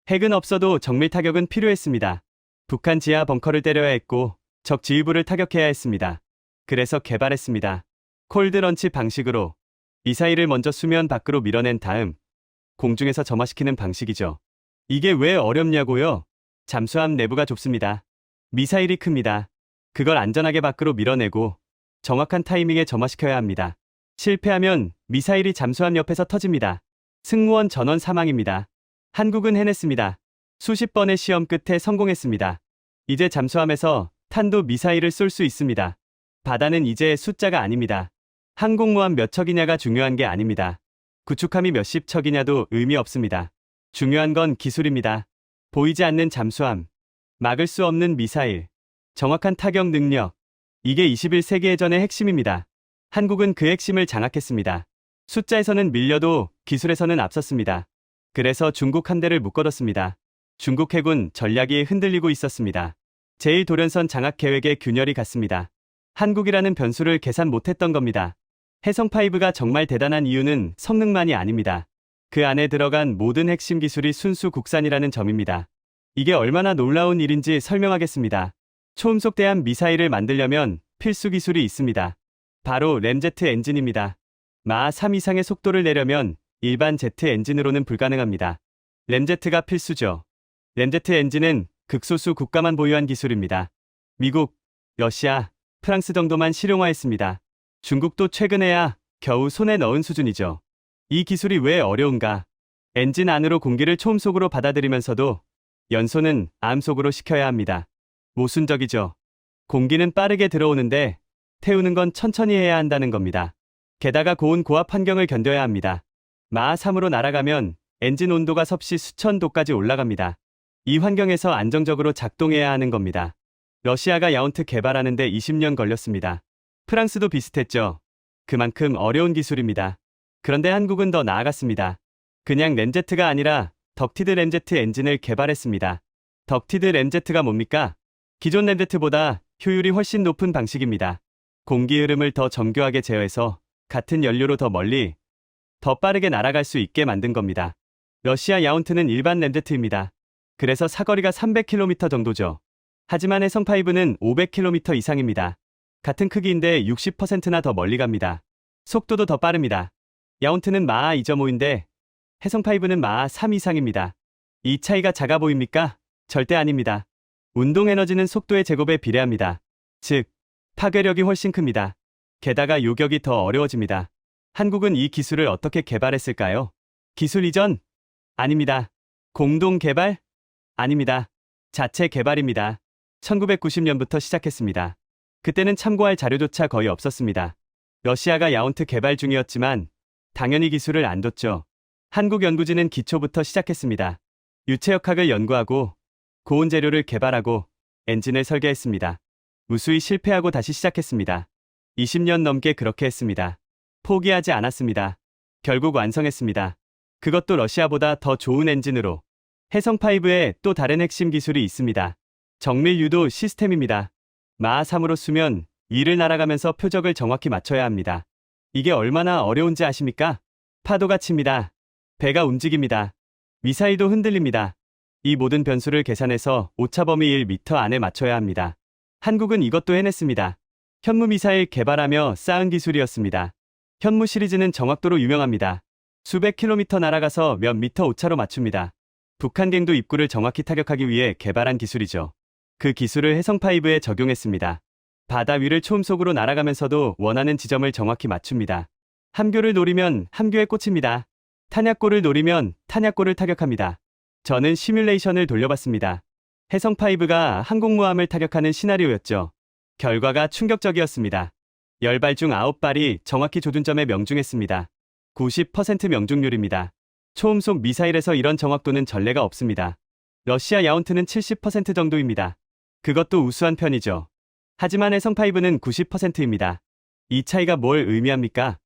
핵은 없어도 정밀 타격은 필요했습니다. 북한 지하 벙커를 때려야 했고 적 지휘부를 타격해야 했습니다. 그래서 개발했습니다. 콜드런치 방식으로 미사일을 먼저 수면 밖으로 밀어낸 다음 공중에서 점화시키는 방식이죠. 이게 왜 어렵냐고요? 잠수함 내부가 좁습니다. 미사일이 큽니다. 그걸 안전하게 밖으로 밀어내고 정확한 타이밍에 점화시켜야 합니다. 실패하면 미사일이 잠수함 옆에서 터집니다. 승무원 전원 사망입니다. 한국은 해냈습니다. 수십 번의 시험 끝에 성공했습니다. 이제 잠수함에서 탄도 미사일을 쏠 수 있습니다. 바다는 이제 숫자가 아닙니다. 항공모함 몇 척이냐가 중요한 게 아닙니다. 구축함이 몇십 척이냐도 의미 없습니다. 중요한 건 기술입니다. 보이지 않는 잠수함, 막을 수 없는 미사일, 정확한 타격 능력. 이게 21세기의 전의 핵심입니다. 한국은 그 핵심을 장악했습니다. 숫자에서는 밀려도 기술에서는 앞섰습니다. 그래서 중국 한 대를 묶어뒀습니다. 중국 해군 전략이 흔들리고 있었습니다. 제1도련선 장악 계획에 균열이 갔습니다. 한국이라는 변수를 계산 못했던 겁니다. 해성5가 정말 대단한 이유는 성능만이 아닙니다. 그 안에 들어간 모든 핵심 기술이 순수 국산이라는 점입니다. 이게 얼마나 놀라운 일인지 설명하겠습니다. 초음속대함 미사일을 만들려면 필수 기술이 있습니다. 바로 램제트 엔진입니다. 마하 3 이상의 속도를 내려면 일반 제트 엔진으로는 불가능합니다. 램제트가 필수죠. 램제트 엔진은 극소수 국가만 보유한 기술입니다. 미국, 러시아, 프랑스 정도만 실용화했습니다. 중국도 최근에야 겨우 손에 넣은 수준이죠. 이 기술이 왜 어려운가? 엔진 안으로 공기를 초음속으로 받아들이면서도 연소는 암속으로 시켜야 합니다. 모순적이죠. 공기는 빠르게 들어오는데 태우는 건 천천히 해야 한다는 겁니다. 게다가 고온 고압 환경을 견뎌야 합니다. 마하 3으로 날아가면 엔진 온도가 섭씨 수천 도까지 올라갑니다. 이 환경에서 안정적으로 작동해야 하는 겁니다. 러시아가 야온트 개발하는데 20년 걸렸습니다. 프랑스도 비슷했죠. 그만큼 어려운 기술입니다. 그런데 한국은 더 나아갔습니다. 그냥 램제트가 아니라 덕티드 램제트 엔진을 개발했습니다. 덕티드 램제트가 뭡니까? 기존 램제트보다 효율이 훨씬 높은 방식입니다. 공기 흐름을 더 정교하게 제어해서 같은 연료로 더 멀리, 더 빠르게 날아갈 수 있게 만든 겁니다. 러시아 야온트는 일반 램제트입니다. 그래서 사거리가 300km 정도죠. 하지만 해성5는 500km 이상입니다. 같은 크기인데 60%나 더 멀리 갑니다. 속도도 더 빠릅니다. 야온트는 마하 2.5인데 해성5는 마하 3 이상입니다. 이 차이가 작아 보입니까? 절대 아닙니다. 운동 에너지는 속도의 제곱에 비례합니다. 즉, 파괴력이 훨씬 큽니다. 게다가 요격이 더 어려워집니다. 한국은 이 기술을 어떻게 개발했을까요? 기술 이전? 아닙니다. 공동 개발? 아닙니다. 자체 개발입니다. 1990년부터 시작했습니다. 그때는 참고할 자료조차 거의 없었습니다. 러시아가 야온트 개발 중이었지만 당연히 기술을 안 뒀죠. 한국 연구진은 기초부터 시작했습니다. 유체역학을 연구하고 고온 재료를 개발하고 엔진을 설계했습니다. 무수히 실패하고 다시 시작했습니다. 20년 넘게 그렇게 했습니다. 포기하지 않았습니다. 결국 완성했습니다. 그것도 러시아보다 더 좋은 엔진으로. 해성5에 또 다른 핵심 기술이 있습니다. 정밀 유도 시스템입니다. 마하 3으로 쏘면 위를 날아가면서 표적을 정확히 맞춰야 합니다. 이게 얼마나 어려운지 아십니까? 파도가 칩니다. 배가 움직입니다. 미사일도 흔들립니다. 이 모든 변수를 계산해서 오차 범위 1m 안에 맞춰야 합니다. 한국은 이것도 해냈습니다. 현무 미사일 개발하며 쌓은 기술이었습니다. 현무 시리즈는 정확도로 유명합니다. 수백 킬로미터 날아가서 몇 미터 오차로 맞춥니다. 북한갱도 입구를 정확히 타격하기 위해 개발한 기술이죠. 그 기술을 해성5에 적용했습니다. 바다 위를 초음속으로 날아가면서도 원하는 지점을 정확히 맞춥니다. 함교를 노리면 함교에 꽂힙니다. 탄약고를 노리면 탄약고를 타격합니다. 저는 시뮬레이션을 돌려봤습니다. 해성5가 항공모함을 타격하는 시나리오였죠. 결과가 충격적이었습니다. 10발 중 9발이 정확히 조준점에 명중했습니다. 90% 명중률입니다. 초음속 미사일에서 이런 정확도는 전례가 없습니다. 러시아 야운트는 70% 정도입니다. 그것도 우수한 편이죠. 하지만 해성5는 90%입니다. 이 차이가 뭘 의미합니까?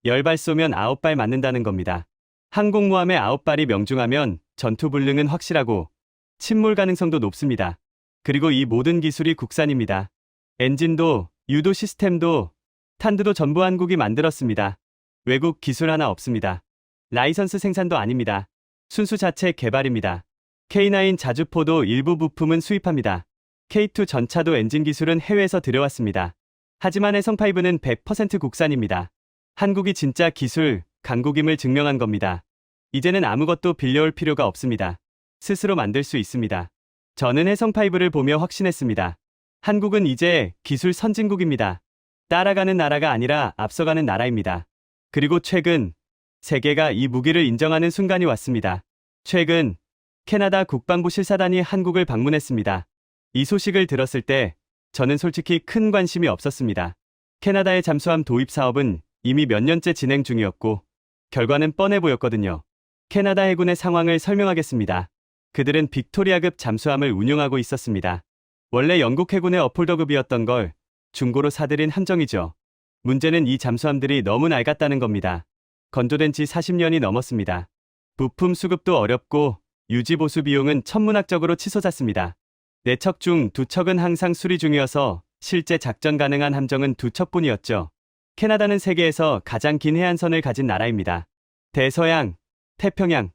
10발 쏘면 9발 맞는다는 겁니다. 항공모함의 9발이 명중하면 전투 불능은 확실하고 침몰 가능성도 높습니다. 그리고 이 모든 기술이 국산입니다. 엔진도, 유도 시스템도, 탄두도 전부 한국이 만들었습니다. 외국 기술 하나 없습니다. 라이선스 생산도 아닙니다. 순수 자체 개발입니다. K9 자주포도 일부 부품은 수입합니다. K2 전차도 엔진 기술은 해외에서 들여왔습니다. 하지만 해성5는 100% 국산입니다. 한국이 진짜 기술, 강국임을 증명한 겁니다. 이제는 아무것도 빌려올 필요가 없습니다. 스스로 만들 수 있습니다. 저는 해성5를 보며 확신했습니다. 한국은 이제 기술 선진국입니다. 따라가는 나라가 아니라 앞서가는 나라입니다. 그리고 최근 세계가 이 무기를 인정하는 순간이 왔습니다. 최근 캐나다 국방부 실사단이 한국을 방문했습니다. 이 소식을 들었을 때 저는 솔직히 큰 관심이 없었습니다. 캐나다의 잠수함 도입 사업은 이미 몇 년째 진행 중이었고 결과는 뻔해 보였거든요. 캐나다 해군의 상황을 설명하겠습니다. 그들은 빅토리아급 잠수함을 운용하고 있었습니다. 원래 영국 해군의 어폴더급이었던 걸 중고로 사들인 함정이죠. 문제는 이 잠수함들이 너무 낡았다는 겁니다. 건조된 지 40년이 넘었습니다. 부품 수급도 어렵고 유지 보수 비용은 천문학적으로 치솟았습니다. 4척 중 2척은 항상 수리 중이어서 실제 작전 가능한 함정은 2척뿐이었죠. 캐나다는 세계에서 가장 긴 해안선을 가진 나라입니다. 대서양, 태평양,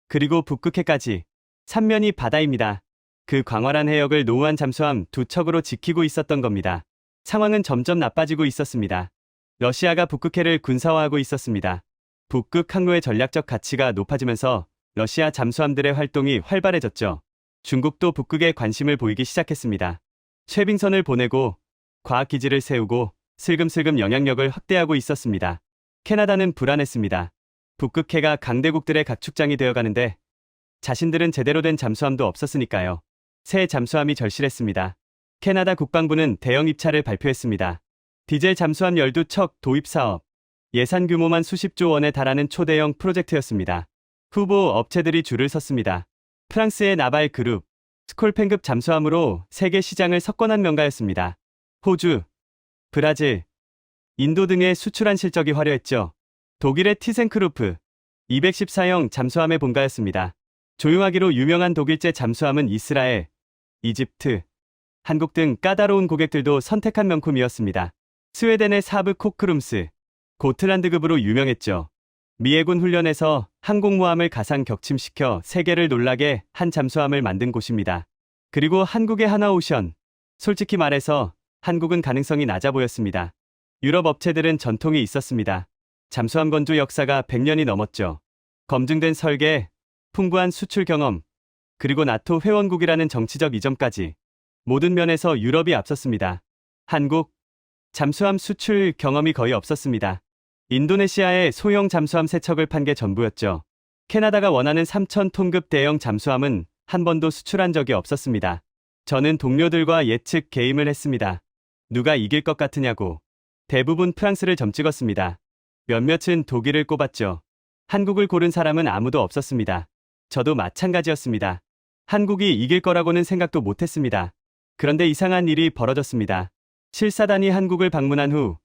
그리고 북극해까지 3면이 바다입니다. 그 광활한 해역을 노후한 잠수함 2척으로 지키고 있었던 겁니다. 상황은 점점 나빠지고 있었습니다. 러시아가 북극해를 군사화하고 있었습니다. 북극 항로의 전략적 가치가 높아지면서 러시아 잠수함들의 활동이 활발해졌죠. 중국도 북극에 관심을 보이기 시작했습니다. 쇠빙선을 보내고 과학기지를 세우고 슬금슬금 영향력을 확대하고 있었습니다. 캐나다는 불안했습니다. 북극해가 강대국들의 각축장이 되어가는데 자신들은 제대로 된 잠수함도 없었으니까요. 새 잠수함이 절실했습니다. 캐나다 국방부는 대형 입찰을 발표했습니다. 디젤 잠수함 12척 도입 사업. 예산 규모만 수십조 원에 달하는 초대형 프로젝트였습니다. 후보 업체들이 줄을 섰습니다. 프랑스의 나발 그룹, 스콜펜급 잠수함으로 세계 시장을 석권한 명가였습니다. 호주, 브라질, 인도 등에 수출한 실적이 화려했죠. 독일의 티센크루프, 214형 잠수함의 본가였습니다. 조용하기로 유명한 독일제 잠수함은 이스라엘, 이집트, 한국 등 까다로운 고객들도 선택한 명품이었습니다. 스웨덴의 사브 코크룸스, 고틀란드급으로 유명했죠. 미 해군 훈련에서 항공모함을 가상 격침시켜 세계를 놀라게 한 잠수함을 만든 곳입니다. 그리고 한국의 하나오션. 솔직히 말해서 한국은 가능성이 낮아 보였습니다. 유럽 업체들은 전통이 있었습니다. 잠수함 건조 역사가 100년이 넘었죠. 검증된 설계, 풍부한 수출 경험, 그리고 나토 회원국이라는 정치적 이점까지 모든 면에서 유럽이 앞섰습니다. 한국, 잠수함 수출 경험이 거의 없었습니다. 인도네시아에 소형 잠수함 3척을 판 게 전부였죠. 캐나다가 원하는 3,000톤급 대형 잠수함은 한 번도 수출한 적이 없었습니다. 저는 동료들과 예측 게임을 했습니다. 누가 이길 것 같으냐고. 대부분 프랑스를 점찍었습니다. 몇몇은 독일을 꼽았죠. 한국을 고른 사람은 아무도 없었습니다. 저도 마찬가지였습니다. 한국이 이길 거라고는 생각도 못했습니다. 그런데 이상한 일이 벌어졌습니다. 실사단이 한국을 방문한 후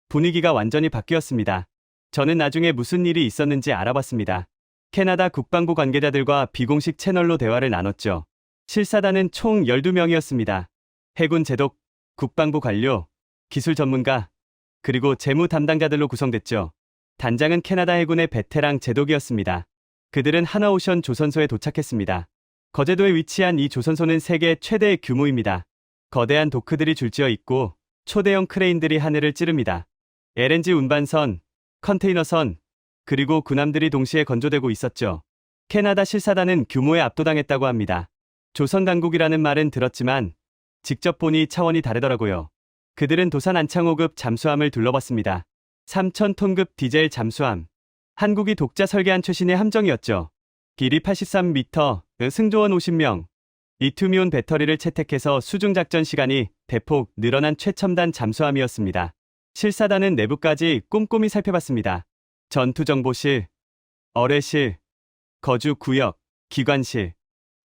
분위기가 완전히 바뀌었습니다. 저는 나중에 무슨 일이 있었는지 알아봤습니다. 캐나다 국방부 관계자들과 비공식 채널로 대화를 나눴죠. 실사단은 총 12명이었습니다. 해군 제독, 국방부 관료, 기술 전문가, 그리고 재무 담당자들로 구성됐죠. 단장은 캐나다 해군의 베테랑 제독이었습니다. 그들은 하나오션 조선소에 도착했습니다. 거제도에 위치한 이 조선소는 세계 최대 규모입니다. 거대한 도크들이 줄지어 있고 초대형 크레인들이 하늘을 찌릅니다. LNG 운반선, 컨테이너선, 그리고 군함들이 동시에 건조되고 있었죠. 캐나다 실사단은 규모에 압도당했다고 합니다. 조선 강국이라는 말은 들었지만 직접 보니 차원이 다르더라고요. 그들은 도산 안창호급 잠수함을 둘러봤습니다. 3,000톤급 디젤 잠수함. 한국이 독자 설계한 최신의 함정이었죠. 길이 83m, 승조원 50명. 리튬이온 배터리를 채택해서 수중작전 시간이 대폭 늘어난 최첨단 잠수함이었습니다. 실사단은 내부까지 꼼꼼히 살펴봤습니다. 전투정보실, 어뢰실, 거주구역, 기관실,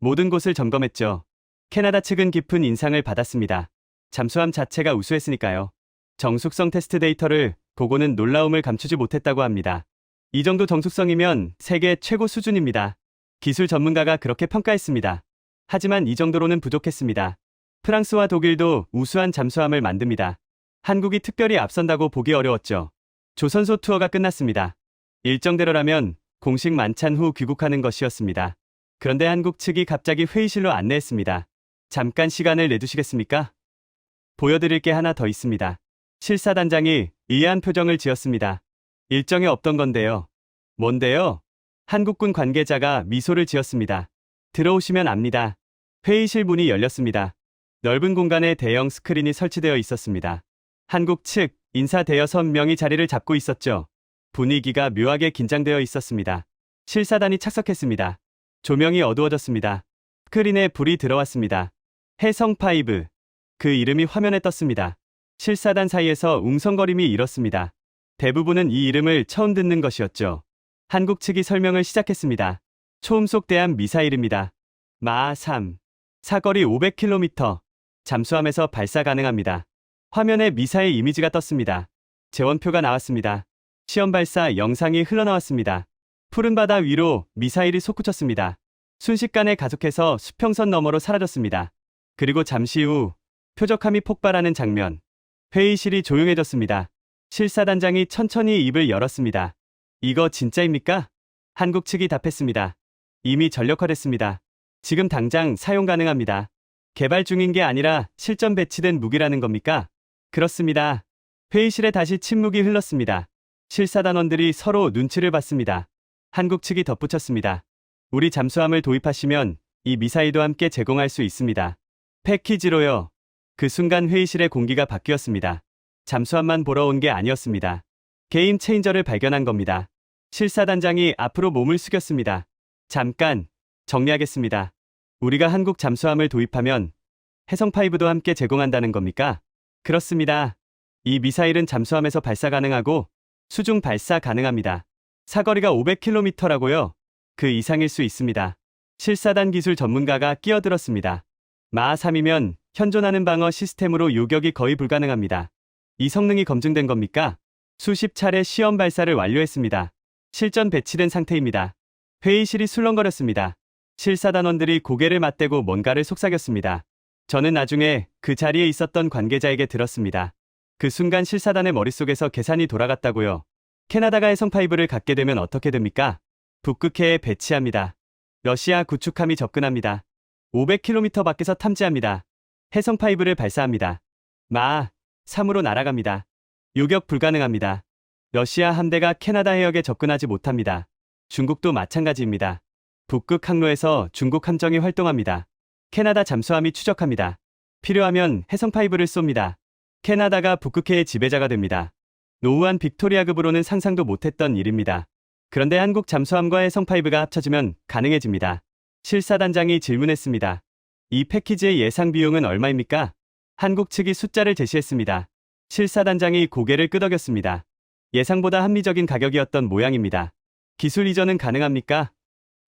모든 곳을 점검했죠. 캐나다 측은 깊은 인상을 받았습니다. 잠수함 자체가 우수했으니까요. 정숙성 테스트 데이터를 보고는 놀라움을 감추지 못했다고 합니다. 이 정도 정숙성이면 세계 최고 수준입니다. 기술 전문가가 그렇게 평가했습니다. 하지만 이 정도로는 부족했습니다. 프랑스와 독일도 우수한 잠수함을 만듭니다. 한국이 특별히 앞선다고 보기 어려웠죠. 조선소 투어가 끝났습니다. 일정대로라면 공식 만찬 후 귀국하는 것이었습니다. 그런데 한국 측이 갑자기 회의실로 안내했습니다. 잠깐 시간을 내주시겠습니까? 보여드릴 게 하나 더 있습니다. 실사단장이 의아한 표정을 지었습니다. 일정에 없던 건데요. 뭔데요? 한국군 관계자가 미소를 지었습니다. 들어오시면 압니다. 회의실 문이 열렸습니다. 넓은 공간에 대형 스크린이 설치되어 있었습니다. 한국 측 인사 대여섯 명이 자리를 잡고 있었죠. 분위기가 묘하게 긴장되어 있었습니다. 실사단이 착석했습니다. 조명이 어두워졌습니다. 스크린에 불이 들어왔습니다. 해성5. 그 이름이 화면에 떴습니다. 실사단 사이에서 웅성거림이 일었습니다. 대부분은 이 이름을 처음 듣는 것이었죠. 한국 측이 설명을 시작했습니다. 초음속 대함 미사일입니다. 마3. 사거리 500km. 잠수함에서 발사 가능합니다. 화면에 미사일 이미지가 떴습니다. 재원표가 나왔습니다. 시험 발사 영상이 흘러나왔습니다. 푸른 바다 위로 미사일이 솟구쳤습니다. 순식간에 가속해서 수평선 너머로 사라졌습니다. 그리고 잠시 후 표적함이 폭발하는 장면. 회의실이 조용해졌습니다. 실사단장이 천천히 입을 열었습니다. 이거 진짜입니까? 한국 측이 답했습니다. 이미 전력화됐습니다. 지금 당장 사용 가능합니다. 개발 중인 게 아니라 실전 배치된 무기라는 겁니까? 그렇습니다. 회의실에 다시 침묵이 흘렀습니다. 실사단원들이 서로 눈치를 봤습니다. 한국 측이 덧붙였습니다. 우리 잠수함을 도입하시면 이 미사일도 함께 제공할 수 있습니다. 패키지로요. 그 순간 회의실의 공기가 바뀌었습니다. 잠수함만 보러 온 게 아니었습니다. 게임 체인저를 발견한 겁니다. 실사단장이 앞으로 몸을 숙였습니다. 잠깐, 정리하겠습니다. 우리가 한국 잠수함을 도입하면 해성5도 함께 제공한다는 겁니까? 그렇습니다. 이 미사일은 잠수함에서 발사 가능하고 수중 발사 가능합니다. 사거리가 500km라고요? 그 이상일 수 있습니다. 실사단 기술 전문가가 끼어들었습니다. 마3이면 현존하는 방어 시스템으로 요격이 거의 불가능합니다. 이 성능이 검증된 겁니까? 수십 차례 시험 발사를 완료했습니다. 실전 배치된 상태입니다. 회의실이 술렁거렸습니다. 실사단원들이 고개를 맞대고 뭔가를 속삭였습니다. 저는 나중에 그 자리에 있었던 관계자에게 들었습니다. 그 순간 실사단의 머릿속에서 계산이 돌아갔다고요. 캐나다가 해성5를 갖게 되면 어떻게 됩니까? 북극해에 배치합니다. 러시아 구축함이 접근합니다. 500km 밖에서 탐지합니다. 해성5를 발사합니다. 마3으로 날아갑니다. 요격 불가능합니다. 러시아 함대가 캐나다 해역에 접근하지 못합니다. 중국도 마찬가지입니다. 북극 항로에서 중국 함정이 활동합니다. 캐나다 잠수함이 추적합니다. 필요하면 해성5를 쏩니다. 캐나다가 북극해의 지배자가 됩니다. 노후한 빅토리아급으로는 상상도 못했던 일입니다. 그런데 한국 잠수함과 해성5가 합쳐지면 가능해집니다. 실사단장이 질문했습니다. 이 패키지의 예상 비용은 얼마입니까? 한국 측이 숫자를 제시했습니다. 실사단장이 고개를 끄덕였습니다. 예상보다 합리적인 가격이었던 모양입니다. 기술 이전은 가능합니까?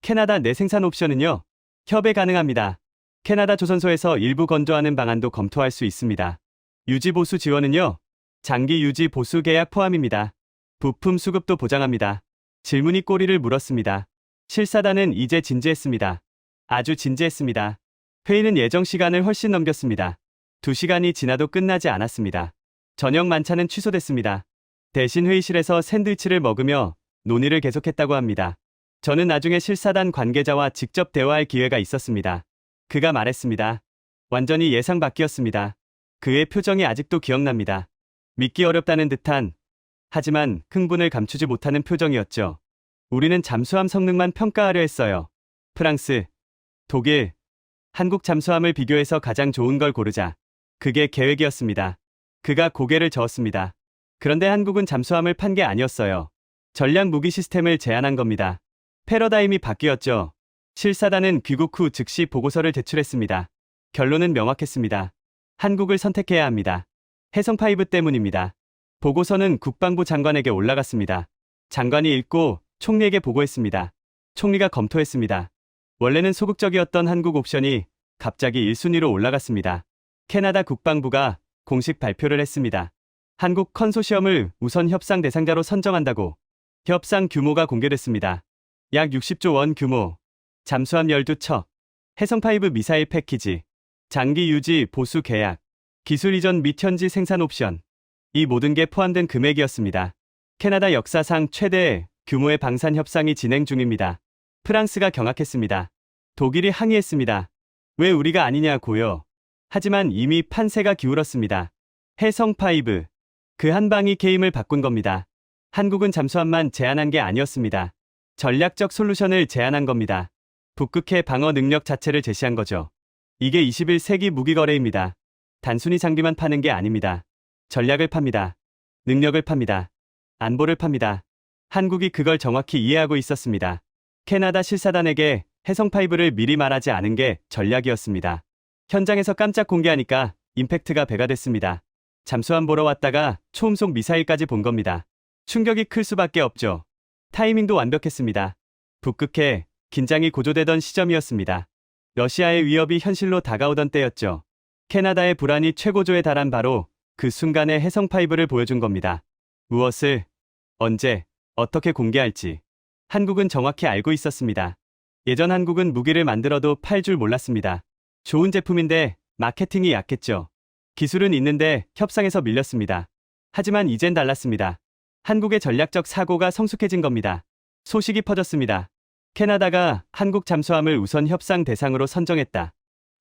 캐나다 내 생산 옵션은요? 협의 가능합니다. 캐나다 조선소에서 일부 건조하는 방안도 검토할 수 있습니다. 유지 보수 지원은요? 장기 유지 보수 계약 포함입니다. 부품 수급도 보장합니다. 질문이 꼬리를 물었습니다. 실사단은 이제 진지했습니다. 아주 진지했습니다. 회의는 예정 시간을 훨씬 넘겼습니다. 2시간이 지나도 끝나지 않았습니다. 저녁 만찬은 취소됐습니다. 대신 회의실에서 샌드위치를 먹으며 논의를 계속했다고 합니다. 저는 나중에 실사단 관계자와 직접 대화할 기회가 있었습니다. 그가 말했습니다. 완전히 예상 밖이었습니다. 그의 표정이 아직도 기억납니다. 믿기 어렵다는 듯한, 하지만 흥분을 감추지 못하는 표정이었죠. 우리는 잠수함 성능만 평가하려 했어요. 프랑스, 독일, 한국 잠수함을 비교해서 가장 좋은 걸 고르자. 그게 계획이었습니다. 그가 고개를 저었습니다. 그런데 한국은 잠수함을 판 게 아니었어요. 전략 무기 시스템을 제안한 겁니다. 패러다임이 바뀌었죠. 실사단은 귀국 후 즉시 보고서를 제출했습니다. 결론은 명확했습니다. 한국을 선택해야 합니다. 해성5 때문입니다. 보고서는 국방부 장관에게 올라갔습니다. 장관이 읽고 총리에게 보고했습니다. 총리가 검토했습니다. 원래는 소극적이었던 한국 옵션이 갑자기 1순위로 올라갔습니다. 캐나다 국방부가 공식 발표를 했습니다. 한국 컨소시엄을 우선 협상 대상자로 선정한다고. 협상 규모가 공개됐습니다. 약 60조 원 규모, 잠수함 12척, 해성5 미사일 패키지, 장기 유지 보수 계약, 기술 이전 및 현지 생산 옵션. 이 모든 게 포함된 금액이었습니다. 캐나다 역사상 최대 규모의 방산 협상이 진행 중입니다. 프랑스가 경악했습니다. 독일이 항의했습니다. 왜 우리가 아니냐고요. 하지만 이미 판세가 기울었습니다. 해성5, 그 한 방이 게임을 바꾼 겁니다. 한국은 잠수함만 제안한 게 아니었습니다. 전략적 솔루션을 제안한 겁니다. 북극해 방어 능력 자체를 제시한 거죠. 이게 21세기 무기거래입니다. 단순히 장비만 파는 게 아닙니다. 전략을 팝니다. 능력을 팝니다. 안보를 팝니다. 한국이 그걸 정확히 이해하고 있었습니다. 캐나다 실사단에게 해성5를 미리 말하지 않은 게 전략이었습니다. 현장에서 깜짝 공개하니까 임팩트가 배가 됐습니다. 잠수함 보러 왔다가 초음속 미사일까지 본 겁니다. 충격이 클 수밖에 없죠. 타이밍도 완벽했습니다. 북극해 긴장이 고조되던 시점이었습니다. 러시아의 위협이 현실로 다가오던 때였죠. 캐나다의 불안이 최고조에 달한 바로 그 순간에 해성5를 보여준 겁니다. 무엇을, 언제, 어떻게 공개할지 한국은 정확히 알고 있었습니다. 예전 한국은 무기를 만들어도 팔 줄 몰랐습니다. 좋은 제품인데 마케팅이 약했죠. 기술은 있는데 협상에서 밀렸습니다. 하지만 이젠 달랐습니다. 한국의 전략적 사고가 성숙해진 겁니다. 소식이 퍼졌습니다. 캐나다가 한국 잠수함을 우선 협상 대상으로 선정했다.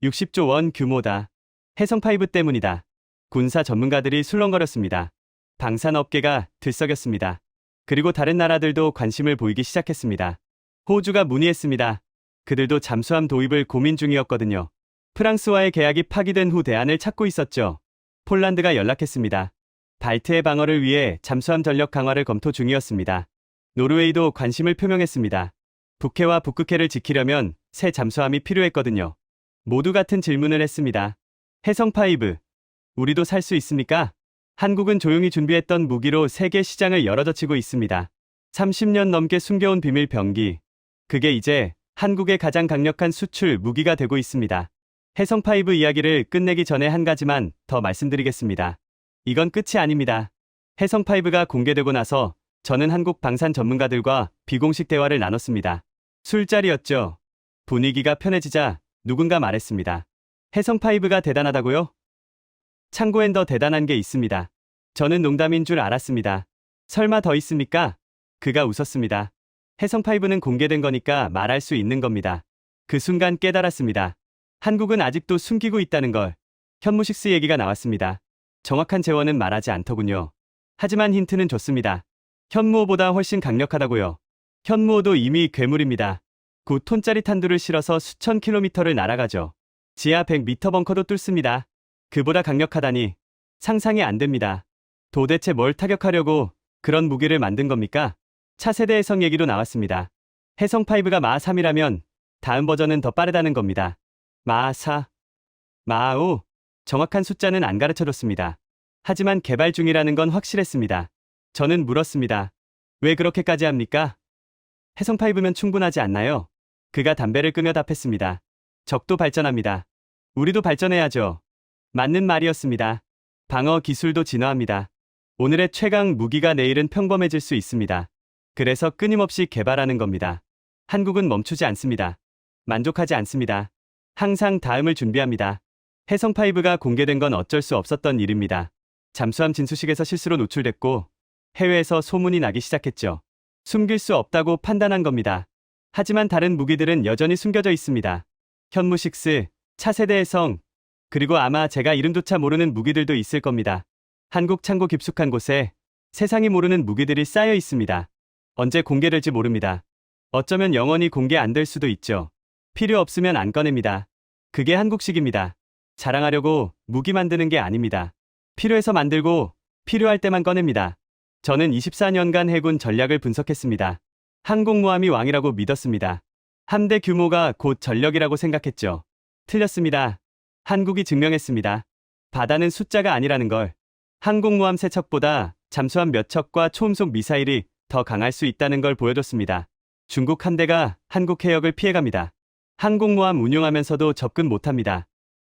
60조 원 규모다. 해성5 때문이다. 군사 전문가들이 술렁거렸습니다. 방산업계가 들썩였습니다. 그리고 다른 나라들도 관심을 보이기 시작했습니다. 호주가 문의했습니다. 그들도 잠수함 도입을 고민 중이었거든요. 프랑스와의 계약이 파기된 후 대안을 찾고 있었죠. 폴란드가 연락했습니다. 발트해 방어를 위해 잠수함 전력 강화를 검토 중이었습니다. 노르웨이도 관심을 표명했습니다. 북해와 북극해를 지키려면 새 잠수함이 필요했거든요. 모두 같은 질문을 했습니다. 해성5, 우리도 살 수 있습니까? 한국은 조용히 준비했던 무기로 세계 시장을 열어젖히고 있습니다. 30년 넘게 숨겨온 비밀 병기. 그게 이제 한국의 가장 강력한 수출 무기가 되고 있습니다. 해성5 이야기를 끝내기 전에 한 가지만 더 말씀드리겠습니다. 이건 끝이 아닙니다. 해성5가 공개되고 나서 저는 한국 방산 전문가들과 비공식 대화를 나눴습니다. 술자리였죠. 분위기가 편해지자 누군가 말했습니다. 해성5가 대단하다고요? 참고엔 더 대단한 게 있습니다. 저는 농담인 줄 알았습니다. 설마 더 있습니까? 그가 웃었습니다. 해성5는 공개된 거니까 말할 수 있는 겁니다. 그 순간 깨달았습니다. 한국은 아직도 숨기고 있다는 걸. 현무식스 얘기가 나왔습니다. 정확한 재원은 말하지 않더군요. 하지만 힌트는 줬습니다. 현무호보다 훨씬 강력하다고요. 현무호도 이미 괴물입니다. 9톤짜리 탄두를 실어서 수천 킬로미터를 날아가죠. 지하 100m 벙커도 뚫습니다. 그보다 강력하다니 상상이 안 됩니다. 도대체 뭘 타격하려고 그런 무기를 만든 겁니까? 차세대 해성 얘기도 나왔습니다. 해성5가 마하3이라면 다음 버전은 더 빠르다는 겁니다. 마하4, 마하5, 정확한 숫자는 안 가르쳐줬습니다. 하지만 개발 중이라는 건 확실했습니다. 저는 물었습니다. 왜 그렇게까지 합니까? 해성5면 충분하지 않나요? 그가 담배를 끄며 답했습니다. 적도 발전합니다. 우리도 발전해야죠. 맞는 말이었습니다. 방어 기술도 진화합니다. 오늘의 최강 무기가 내일은 평범해질 수 있습니다. 그래서 끊임없이 개발하는 겁니다. 한국은 멈추지 않습니다. 만족하지 않습니다. 항상 다음을 준비합니다. 해성5가 공개된 건 어쩔 수 없었던 일입니다. 잠수함 진수식에서 실수로 노출됐고 해외에서 소문이 나기 시작했죠. 숨길 수 없다고 판단한 겁니다. 하지만 다른 무기들은 여전히 숨겨져 있습니다. 현무6, 차세대 해성, 그리고 아마 제가 이름조차 모르는 무기들도 있을 겁니다. 한국 창고 깊숙한 곳에 세상이 모르는 무기들이 쌓여 있습니다. 언제 공개될지 모릅니다. 어쩌면 영원히 공개 안 될 수도 있죠. 필요 없으면 안 꺼냅니다. 그게 한국식입니다. 자랑하려고 무기 만드는 게 아닙니다. 필요해서 만들고 필요할 때만 꺼냅니다. 저는 24년간 해군 전략을 분석했습니다. 항공모함이 왕이라고 믿었습니다. 함대 규모가 곧 전력이라고 생각했죠. 틀렸습니다. 한국이 증명했습니다. 바다는 숫자가 아니라는 걸. 항공모함 세 척보다 잠수함 몇 척과 초음속 미사일이 더 강할 수 있다는 걸 보여줬습니다. 중국 함대가 한국 해역을 피해갑니다. 항공모함 운용하면서도 접근 못합니다.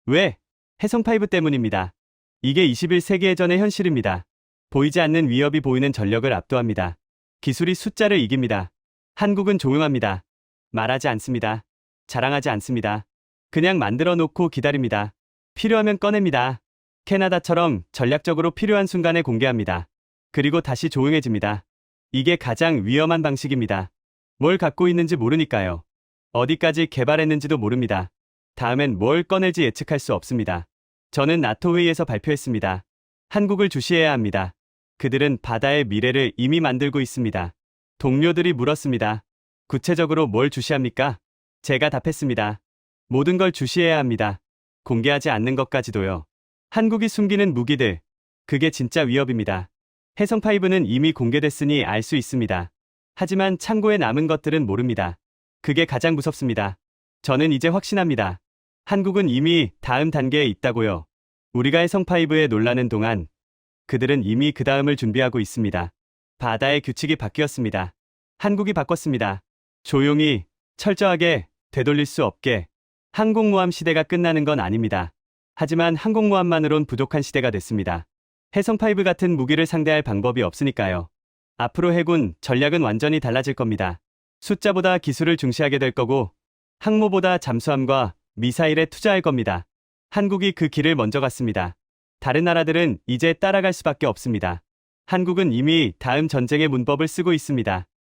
왜? 해성5 때문입니다. 이게 21세기 해전의 현실입니다. 보이지 않는 위협이 보이는 전력을 압도합니다. 기술이 숫자를 이깁니다. 한국은 조용합니다. 말하지 않습니다. 자랑하지 않습니다. 그냥 만들어 놓고 기다립니다. 필요하면 꺼냅니다. 캐나다처럼 전략적으로 필요한 순간에 공개합니다. 그리고 다시 조용해집니다. 이게 가장 위험한 방식입니다. 뭘 갖고 있는지 모르니까요. 어디까지 개발했는지도 모릅니다. 다음엔 뭘 꺼낼지 예측할 수 없습니다. 저는 나토 회의에서 발표했습니다. 한국을 주시해야 합니다. 그들은 바다의 미래를 이미 만들고 있습니다. 동료들이 물었습니다. 구체적으로 뭘 주시합니까? 제가 답했습니다. 모든 걸 주시해야 합니다. 공개하지 않는 것까지도요. 한국이 숨기는 무기들, 그게 진짜 위협입니다. 해성5는 이미 공개됐으니 알 수 있습니다. 하지만 창고에 남은 것들은 모릅니다. 그게 가장 무섭습니다. 저는 이제 확신합니다. 한국은 이미 다음 단계에 있다고요. 우리가 해성5에 놀라는 동안 그들은 이미 그 다음을 준비하고 있습니다. 바다의 규칙이 바뀌었습니다. 한국이 바꿨습니다. 조용히, 철저하게, 되돌릴 수 없게. 항공모함 시대가 끝나는 건 아닙니다. 하지만 항공모함만으론 부족한 시대가 됐습니다. 해성5 같은 무기를 상대할 방법이 없으니까요. 앞으로 해군 전략은 완전히 달라질 겁니다. 숫자보다 기술을 중시하게 될 거고 항모보다 잠수함과 미사일에 투자할 겁니다. 한국이 그 길을 먼저 갔습니다. 다른 나라들은 이제 따라갈 수밖에 없습니다. 한국은 이미 다음 전쟁의 문법을 쓰고 있습니다.